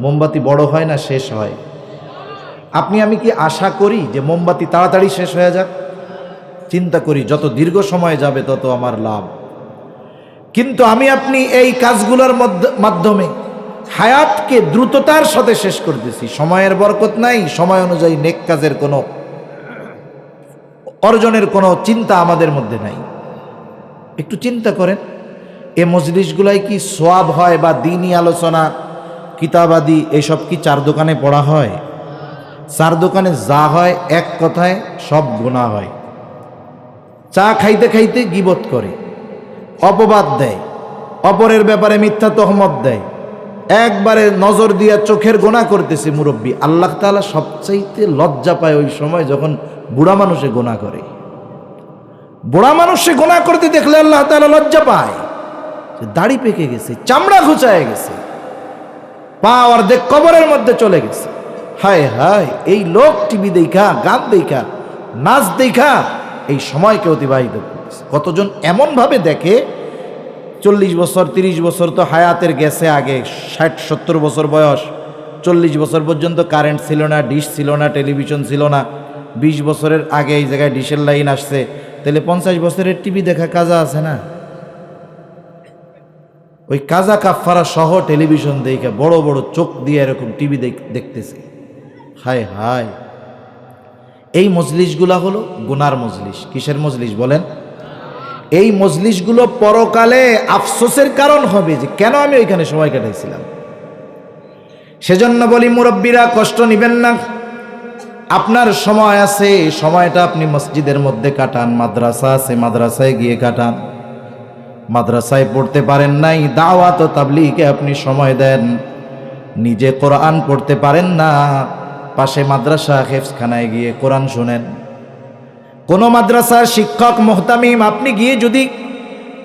Speaker 1: মোমবাতি বড় হয় না শেষ হয়? আপনি আমি কি আশা করি যে মোমবাতি তাড়াতাড়ি শেষ হয়ে যাক? চিন্তা করি যত দীর্ঘ সময় যাবে তত আমার লাভ। কিন্তু আমি আপনি এই কাজগুলোর মাধ্যমে হায়াতকে দ্রুততার সাথে শেষ করতেছি। সময়ের বরকত নাই, সময় অনুযায়ী নেক কাজের কোনো অর্জনের কোনো চিন্তা আমাদের মধ্যে নাই। একটু চিন্তা করেন, এ মজলিসগুলাই কি সোয়াব হয় বা দ্বীনি আলোচনা, কিতাবাদি এসব কি 4 দোকানে পড়া হয়? 4 দোকানে যা হয়, এক কথায় সব গুনাহ হয়। চা খাইতে খাইতে গীবত করে, অপবাদ দেয়, অপরের ব্যাপারে মিথ্যা তহমত দেয়, একবারে নজর দিয়া চোখের গোনা করতেছে মুরব্বী। আল্লাহ তাআলা সবচাইতে লজ্জা পায় ওই সময় যখন বুড়া মানুষে গোনা করে। বুড়া মানুষে গোনা করতে দেখলে আল্লাহ তাআলা লজ্জা পায়। দাড়ি পেকে গেছে, চামড়া ঘুচায় গেছে, পা অর্ধেক কবরের মধ্যে চলে গেছে। হায় হায়, এই লোক টিভি দেখা, গান দেখা, নাচ দেখা এই সময়কে অতিবাহিত করতেছে। কতজন এমন ভাবে দেখে, 40 বছর 30 বছর তো হায়াতের গেছে, আগে 60-70 বছর বয়স, 40 বছর পর্যন্ত কারেন্ট ছিল না, ডিশ ছিল না, টেলিভিশন ছিল না। 20 বছরের আগে এই জায়গায় ডিশের লাইন আসছে, তাহলে 50 বছরের টিভি দেখা কাজা আছে না? ওই কাজা কাফারা সহ টেলিভিশন দেখে বড় বড় চোখ দিয়ে এরকম টিভি দেখতেছে। হায় হায়, এই মজলিসগুলা হলো গুনার মজলিস। কিসের মজলিস বলেন? এই মজলিসগুলো পরকালে আফসোসের কারণ হবে যে কেন আমি ওইখানে সময় কাটাইছিলাম। সেজন্য বলি মুরব্বীরা, কষ্ট নিবেন না, আপনার সময় আছে, সময়টা আপনি মসজিদের মধ্যে কাটান, মাদ্রাসা আছে মাদ্রাসায় গিয়ে কাটান। মাদ্রাসায় পড়তে পারেন নাই, দাওয়াত ও তাবলীগে আপনি সময় দেন। নিজে কোরআন পড়তে পারেন না, পাশে মাদ্রাসা হেফজখানায় গিয়ে কোরআন শুনেন। কোন মাদ্রাসার শিক্ষক মুহতামিম আপনি গিয়ে যদি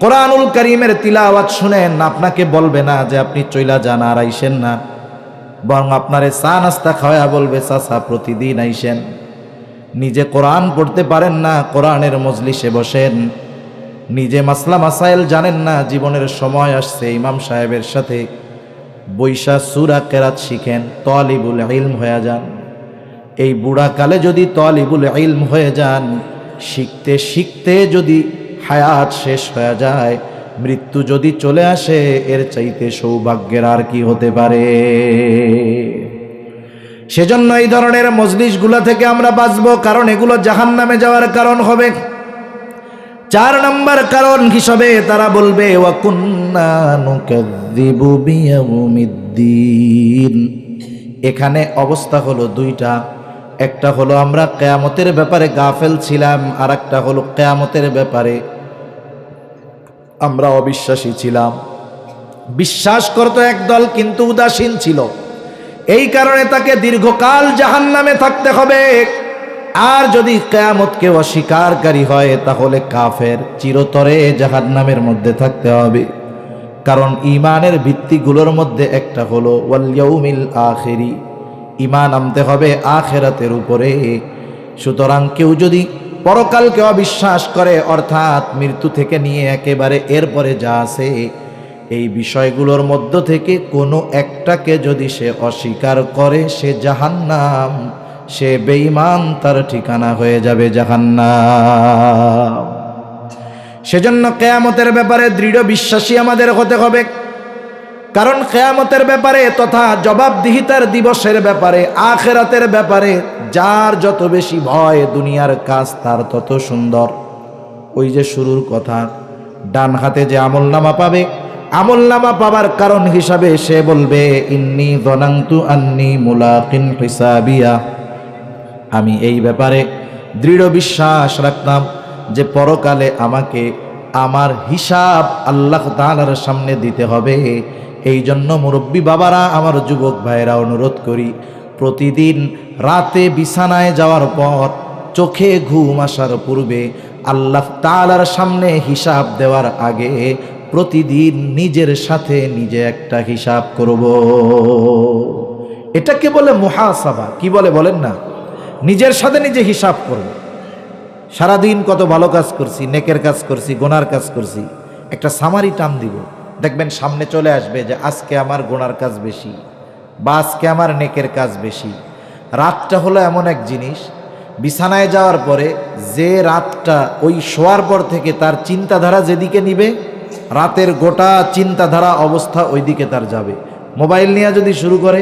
Speaker 1: কোরআনুল কারীমের তিলাওয়াত শুনেন, আপনাকে বলবে না যে আপনি চইলা যান আর আইসেন না, বরং আপনারে চা নাস্তা খাওয়া বলবে চাচা প্রতিদিন আইসেন। নিজে কোরআন পড়তে পারেন না, কোরআনের মজলিসে বসেন। নিজে মাসলা মাসাইল জানেন না, জীবনের সময় আসছে ইমাম সাহেবের সাথে বৈশা সূরা কেরাত শিখেন, তালিবুল ইলম হয়ে যান। এই বুড়াকালে যদি তালিবুল ইলম হয়ে যান, শিখতে শিখতে যদি হায়াত শেষ হয়ে যায়, মৃত্যু যদি চলে আসে, এর চাইতে সৌভাগ্যের আর কি হতে পারে? সেজন্য এই ধরনের মজলিসগুলো থেকে আমরা বাঁচবো, কারণ এগুলো জাহান্নামে যাওয়ার কারণ হবে। 4 নম্বর কারণ হিসাবে তারা বলবে ওয়া কুন্না নুকাযযিবু বিয়াউমিদ্দিন। এখানে অবস্থা হলো দুইটা, একটা হলো আমরা কিয়ামতের ব্যাপারে গাফেল ছিলাম, আর একটা হলো কিয়ামতের ব্যাপারে আমরা অবিশ্বাসী ছিলাম। বিশ্বাস করতো একদল কিন্তু উদাসীন ছিল, এই কারণে তাকে দীর্ঘকাল জাহান্নামে থাকতে হবে। আর যদি কিয়ামতকে অস্বীকারী হয় তাহলে কাফের, চিরতরে জাহান্নামের মধ্যে থাকতে হবে। কারণ ঈমানের ভিত্তিগুলোর মধ্যে একটা হলো ওয়াল ইয়াউমিল আখিরি, ঈমান আনতে হবে আখিরাতের উপরে। সুতরাং কেউ যদি পরকালকে অবিশ্বাস করে, অর্থাৎ মৃত্যু থেকে নিয়ে একেবারে এরপরে যা আছে এই বিষয়গুলোর মধ্য থেকে কোনো একটাকে যদি সে অস্বীকার করে, সে জাহান্নাম, সে বেঈমান, তার ঠিকানা হয়ে যাবে জাহান্নাম। সেজন্য কিয়ামতের ব্যাপারে দৃঢ় বিশ্বাসী আমাদের হতে হবে। কারণ কিয়ামতের ব্যাপারে তথা জবাবদিহিতার দিবসের ব্যাপারে, আখিরাতের ব্যাপারে যার যত বেশি ভয়, দুনিয়ার কাজ তার তত সুন্দর। ওই যে শুরুর কথা, ডান হাতে যে আমলনামা পাবে, আমলনামা পাবার কারণ হিসাবে সে বলবে ইন্নী যানানতু আন্নী মুলাকিন হিসাবিয়া, আমি এই ব্যাপারে দৃঢ় বিশ্বাস রাখতাম যে পরকালে আমাকে আমার হিসাব আল্লাহ তাআলার সামনে দিতে হবে। এই জন্য মুরব্বী বাবারা, আমার যুবক ভাইয়েরা, অনুরোধ করি প্রতিদিন রাতে বিছানায় যাওয়ার পর, চোখে ঘুম আসার পূর্বে, আল্লাহ তাআলার সামনে হিসাব দেওয়ার আগে প্রতিদিন নিজের সাথে নিজে একটা হিসাব করব। এটাকে বলে মুহাসাবা। কি বলে বলেন না? নিজের সাথে নিজে হিসাব করব। সারাদিন কত ভালো কাজ করছি, নেকের কাজ করছি, গুনার কাজ করছি, একটা সামারি টান দিব, দেখবেন সামনে চলে আসবে যে আজকে আমার গুনার কাজ বেশি বা আজকে আমার নেকের কাজ বেশি। রাতটা হলো এমন এক জিনিস, বিছানায় যাওয়ার পরে যে রাতটা ওই শোয়ার পর থেকে তার চিন্তাধারা যেদিকে নিবে, রাতের গোটা চিন্তাধারা অবস্থা ওই দিকে তার যাবে। মোবাইল নিয়ে যদি শুরু করে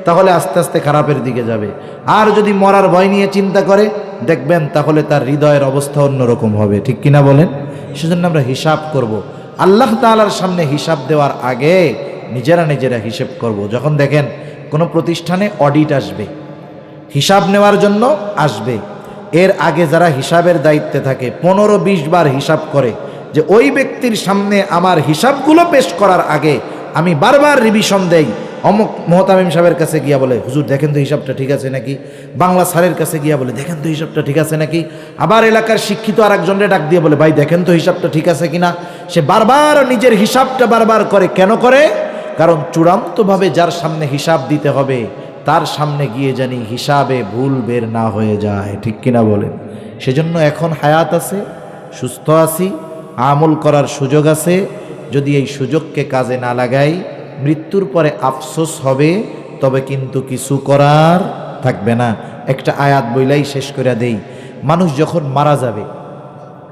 Speaker 1: তাহলে আস্তে আস্তে খারাপের দিকে যাবে। আর যদি মরার ভয় নিয়ে চিন্তা করে, দেখবেন তাহলে তার হৃদয়ের অবস্থা অন্যরকম হবে। ঠিক কিনা বলেন? সেজন্য আমরা হিসাব করব। আল্লাহ তাআলার সামনে হিসাব দেওয়ার আগে নিজেরা হিসাব করব। যখন দেখেন কোনো প্রতিষ্ঠানে অডিট আসবে, হিসাব নেওয়ার জন্য আসবে, এর আগে যারা হিসাবের দায়িত্বে থাকে 15-20 বার হিসাব করে যে ওই ব্যক্তির সামনে আমার হিসাবগুলো পেশ করার আগে আমি বারবার রিভিশন দেই। অমুক মোহতামিম সাহেবের কাছে গিয়া বলে হুজুর দেখেন তো হিসাবটা ঠিক আছে নাকি, বাংলা স্যারের কাছে গিয়া বলে দেখেন তো হিসাবটা ঠিক আছে নাকি, আবার এলাকার শিক্ষিত আর একজনের ডাক দিয়ে বলে ভাই দেখেন তো হিসাবটা ঠিক আছে কিনা। সে বারবার নিজের হিসাবটা বারবার করে। কেন করে? কারণ চূড়ান্তভাবে যার সামনে হিসাব দিতে হবে তার সামনে গিয়ে জানি হিসাবে ভুল বের না হয়ে যায়। ঠিক কিনা বলেন? সেজন্য এখন হায়াত আছে, সুস্থ আছি, আমল করার সুযোগ আছে। যদি এই সুযোগকে কাজে না লাগাই, মৃত্যুর পরে আফসোস হবে, তবে কিন্তু কিছু করার থাকবে না। একটা আয়াত বইলাই শেষ করে দেই। মানুষ যখন মারা যাবে,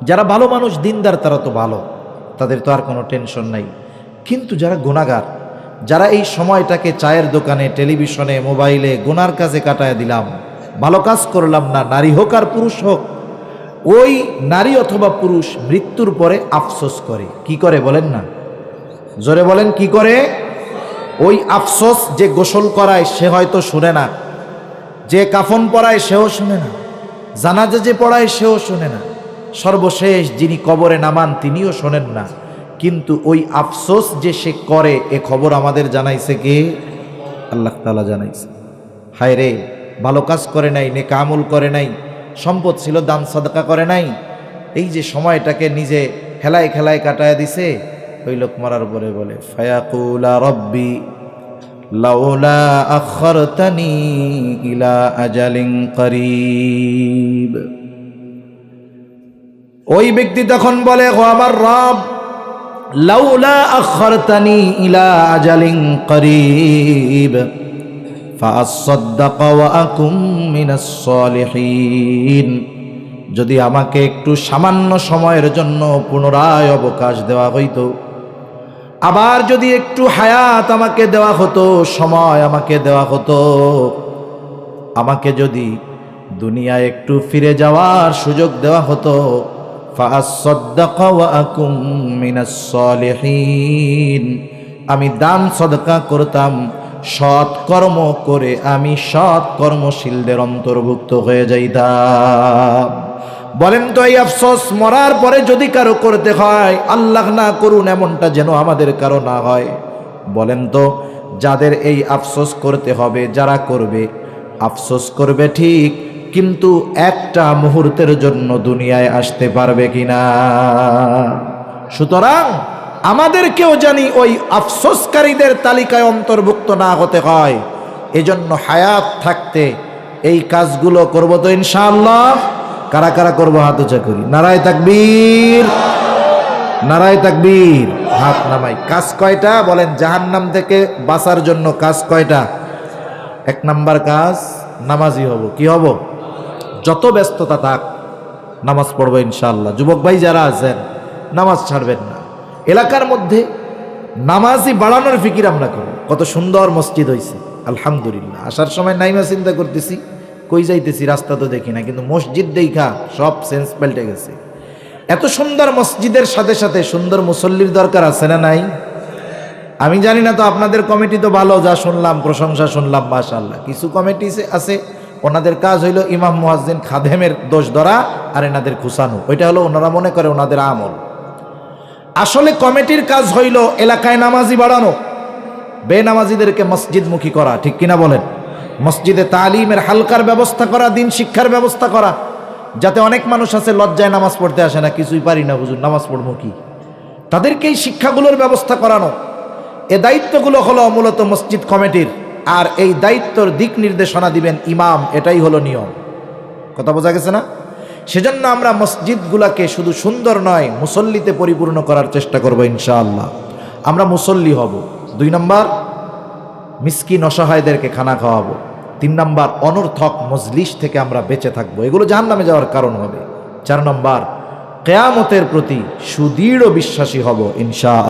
Speaker 1: যারা ভালো মানুষ, দিনদার, তারা তো ভালো, তাদের তো আর কোনো টেনশন নাই। কিন্তু যারা গুনাহগার, যারা এই সময়টাকে চায়ের দোকানে, টেলিভিশনে, মোবাইলে গুনার কাজে কাটায় দিলাম, ভালো কাজ করলাম না, নারী হোক আর পুরুষ হোক, ওই নারী অথবা পুরুষ মৃত্যুর পরে আফসোস করে। কি করে বলেন না? জোরে বলেন, কি করে? ওই আফসোস যে গোসল করায় সে হয়তো শুনে না, যে কাফন পরায় সেও শুনে না, জানাজা যে পড়ায় সেও শুনে না, সর্বশেষ যিনি কবরে নামান তিনিও শোনেন না। কিন্তু ওই আফসোস যে সে করে, এ খবর আমাদের জানাইছে কে? আল্লাহ তাআলা জানাইছে। হায় রে, ভালো কাজ করে নাই, নেক আমল করে নাই, সম্পদ ছিল দান সাদকা করে নাই, এই যে সময়টাকে নিজে খেলায় খেলায় কাটায় দিছে, ওই লোক মরার পরে বলে ফায়াকুলা রব্বি লাউলা আখারতানি ইলা আজালিন করিব। ওই ব্যক্তি তখন বলে ও আমার রব, লাউলা আখারতানি ইলা আজালিন করিব ফাআসাদ্দাকা ওয়া আকুম মিনাস সালিহিন। যদি আমাকে একটু সামান্য সময়ের জন্য পুনরায় অবকাশ দেওয়া হইতো, আবার যদি একটু হায়াত আমাকে দেওয়া হতো, সময় আমাকে দেওয়া হতো, আমাকে যদি দুনিয়ায় একটু ফিরে যাওয়ার সুযোগ দেওয়া হতো, ফাআসাদ্দাকা ওয়া আকুম মিনাস সালিহিন, আমি দান সদকা করতাম, সৎ কর্ম করে আমি সৎ কর্মশীলদের অন্তর্ভুক্ত হয়ে যাইতাম। বলেন তো এই আফসোস মরার পরে যদি কারো করতে হয়, আল্লাহ না করুন এমনটা যেন আমাদের কারো না হয়। বলেন তো যাদের এই আফসোস করতে হবে, যারা করবে, আফসোস করবে ঠিক, কিন্তু একটা মুহূর্তের জন্য দুনিয়ায় আসতে পারবে কিনা? সুতরাং আমাদেরকেও জানি ওই আফসোসকারীদের তালিকায় অন্তর্ভুক্ত না হতে হয়। এজন্য হায়াত থাকতে এই কাজগুলো করব তো ইনশাআল্লাহ। কারা কারা করবো হাত উঁচা করি। নারায়ে তাকবীর, নারায়ে তাকবীর। হাত নামাই। কাজ কয়টা বলেন? জাহান্নাম থেকে বাঁচার জন্য কাজ কয়টা? 1 নাম্বার কাজ, নামাজি হব। কি হব? যত ব্যস্ততা থাক নামাজ পড়বো ইনশাআল্লাহ। যুবক ভাই যারা আছেন নামাজ ছাড়বেন না। এলাকার মধ্যে নামাজি বাড়ানোর ফিকির আমরা করি। কত সুন্দর মসজিদ হয়েছে আলহামদুলিল্লাহ। আসার সময় নাইমা চিন্তা করতেছি কই যাইতেছি, রাস্তা তো দেখি না, কিন্তু মসজিদ দেখা সব সেন্স পাল্টে গেছে। এত সুন্দর মসজিদের সাথে সাথে সুন্দর মুসল্লির দরকার আছে না নাই? আমি জানি না তো, আপনাদের কমিটি তো ভালো, যা শুনলাম প্রশংসা শুনলাম মাশাআল্লাহ। কিছু কমিটি আছে ওনাদের কাজ হইল ইমাম মুয়াজ্জিন খাদেমের দোষ ধরা আর এনাদের খুসানো, ওইটা হলো ওনারা মনে করে ওনাদের আমল। আসলে কমিটির কাজ হইল এলাকায় নামাজি বাড়ানো, বেনামাজিদেরকে মসজিদমুখী করা, ঠিক কিনা বলেন? মসজিদে তালিমের হালকার ব্যবস্থা করা, দিন শিক্ষার ব্যবস্থা করা, যাতে অনেক মানুষ আছে লজ্জায় নামাজ পড়তে আসে না, কিছুই পারি না হুজুর, নামাজ পড়বো কি, তাদেরকে এই শিক্ষাগুলোর ব্যবস্থা করানো। এ দায়িত্বগুলো হলো মূলত মসজিদ কমিটির, আর এই দায়িত্বর দিক নির্দেশনা দিবেন ইমাম, এটাই হলো নিয়ম। কথা বোঝা গেছে না? সেজন্য আমরা মসজিদগুলোকে শুধু সুন্দর নয় মুসল্লিতে পরিপূর্ণ করার চেষ্টা করব ইনশাআল্লাহ। আমরা মুসল্লি হব। 2 নম্বর, মিসকিন অসহায়দেরকে খানা খাওয়াবো। 3 নম্বর, অনর্থক মজলিস থেকে আমরা বেঁচে থাকবো, এগুলো জাহান্নামে যাওয়ার কারণ হবে। 4 নম্বর, কিয়ামতের প্রতি সুদৃঢ় বিশ্বাসী হব ইনশাআল্লাহ।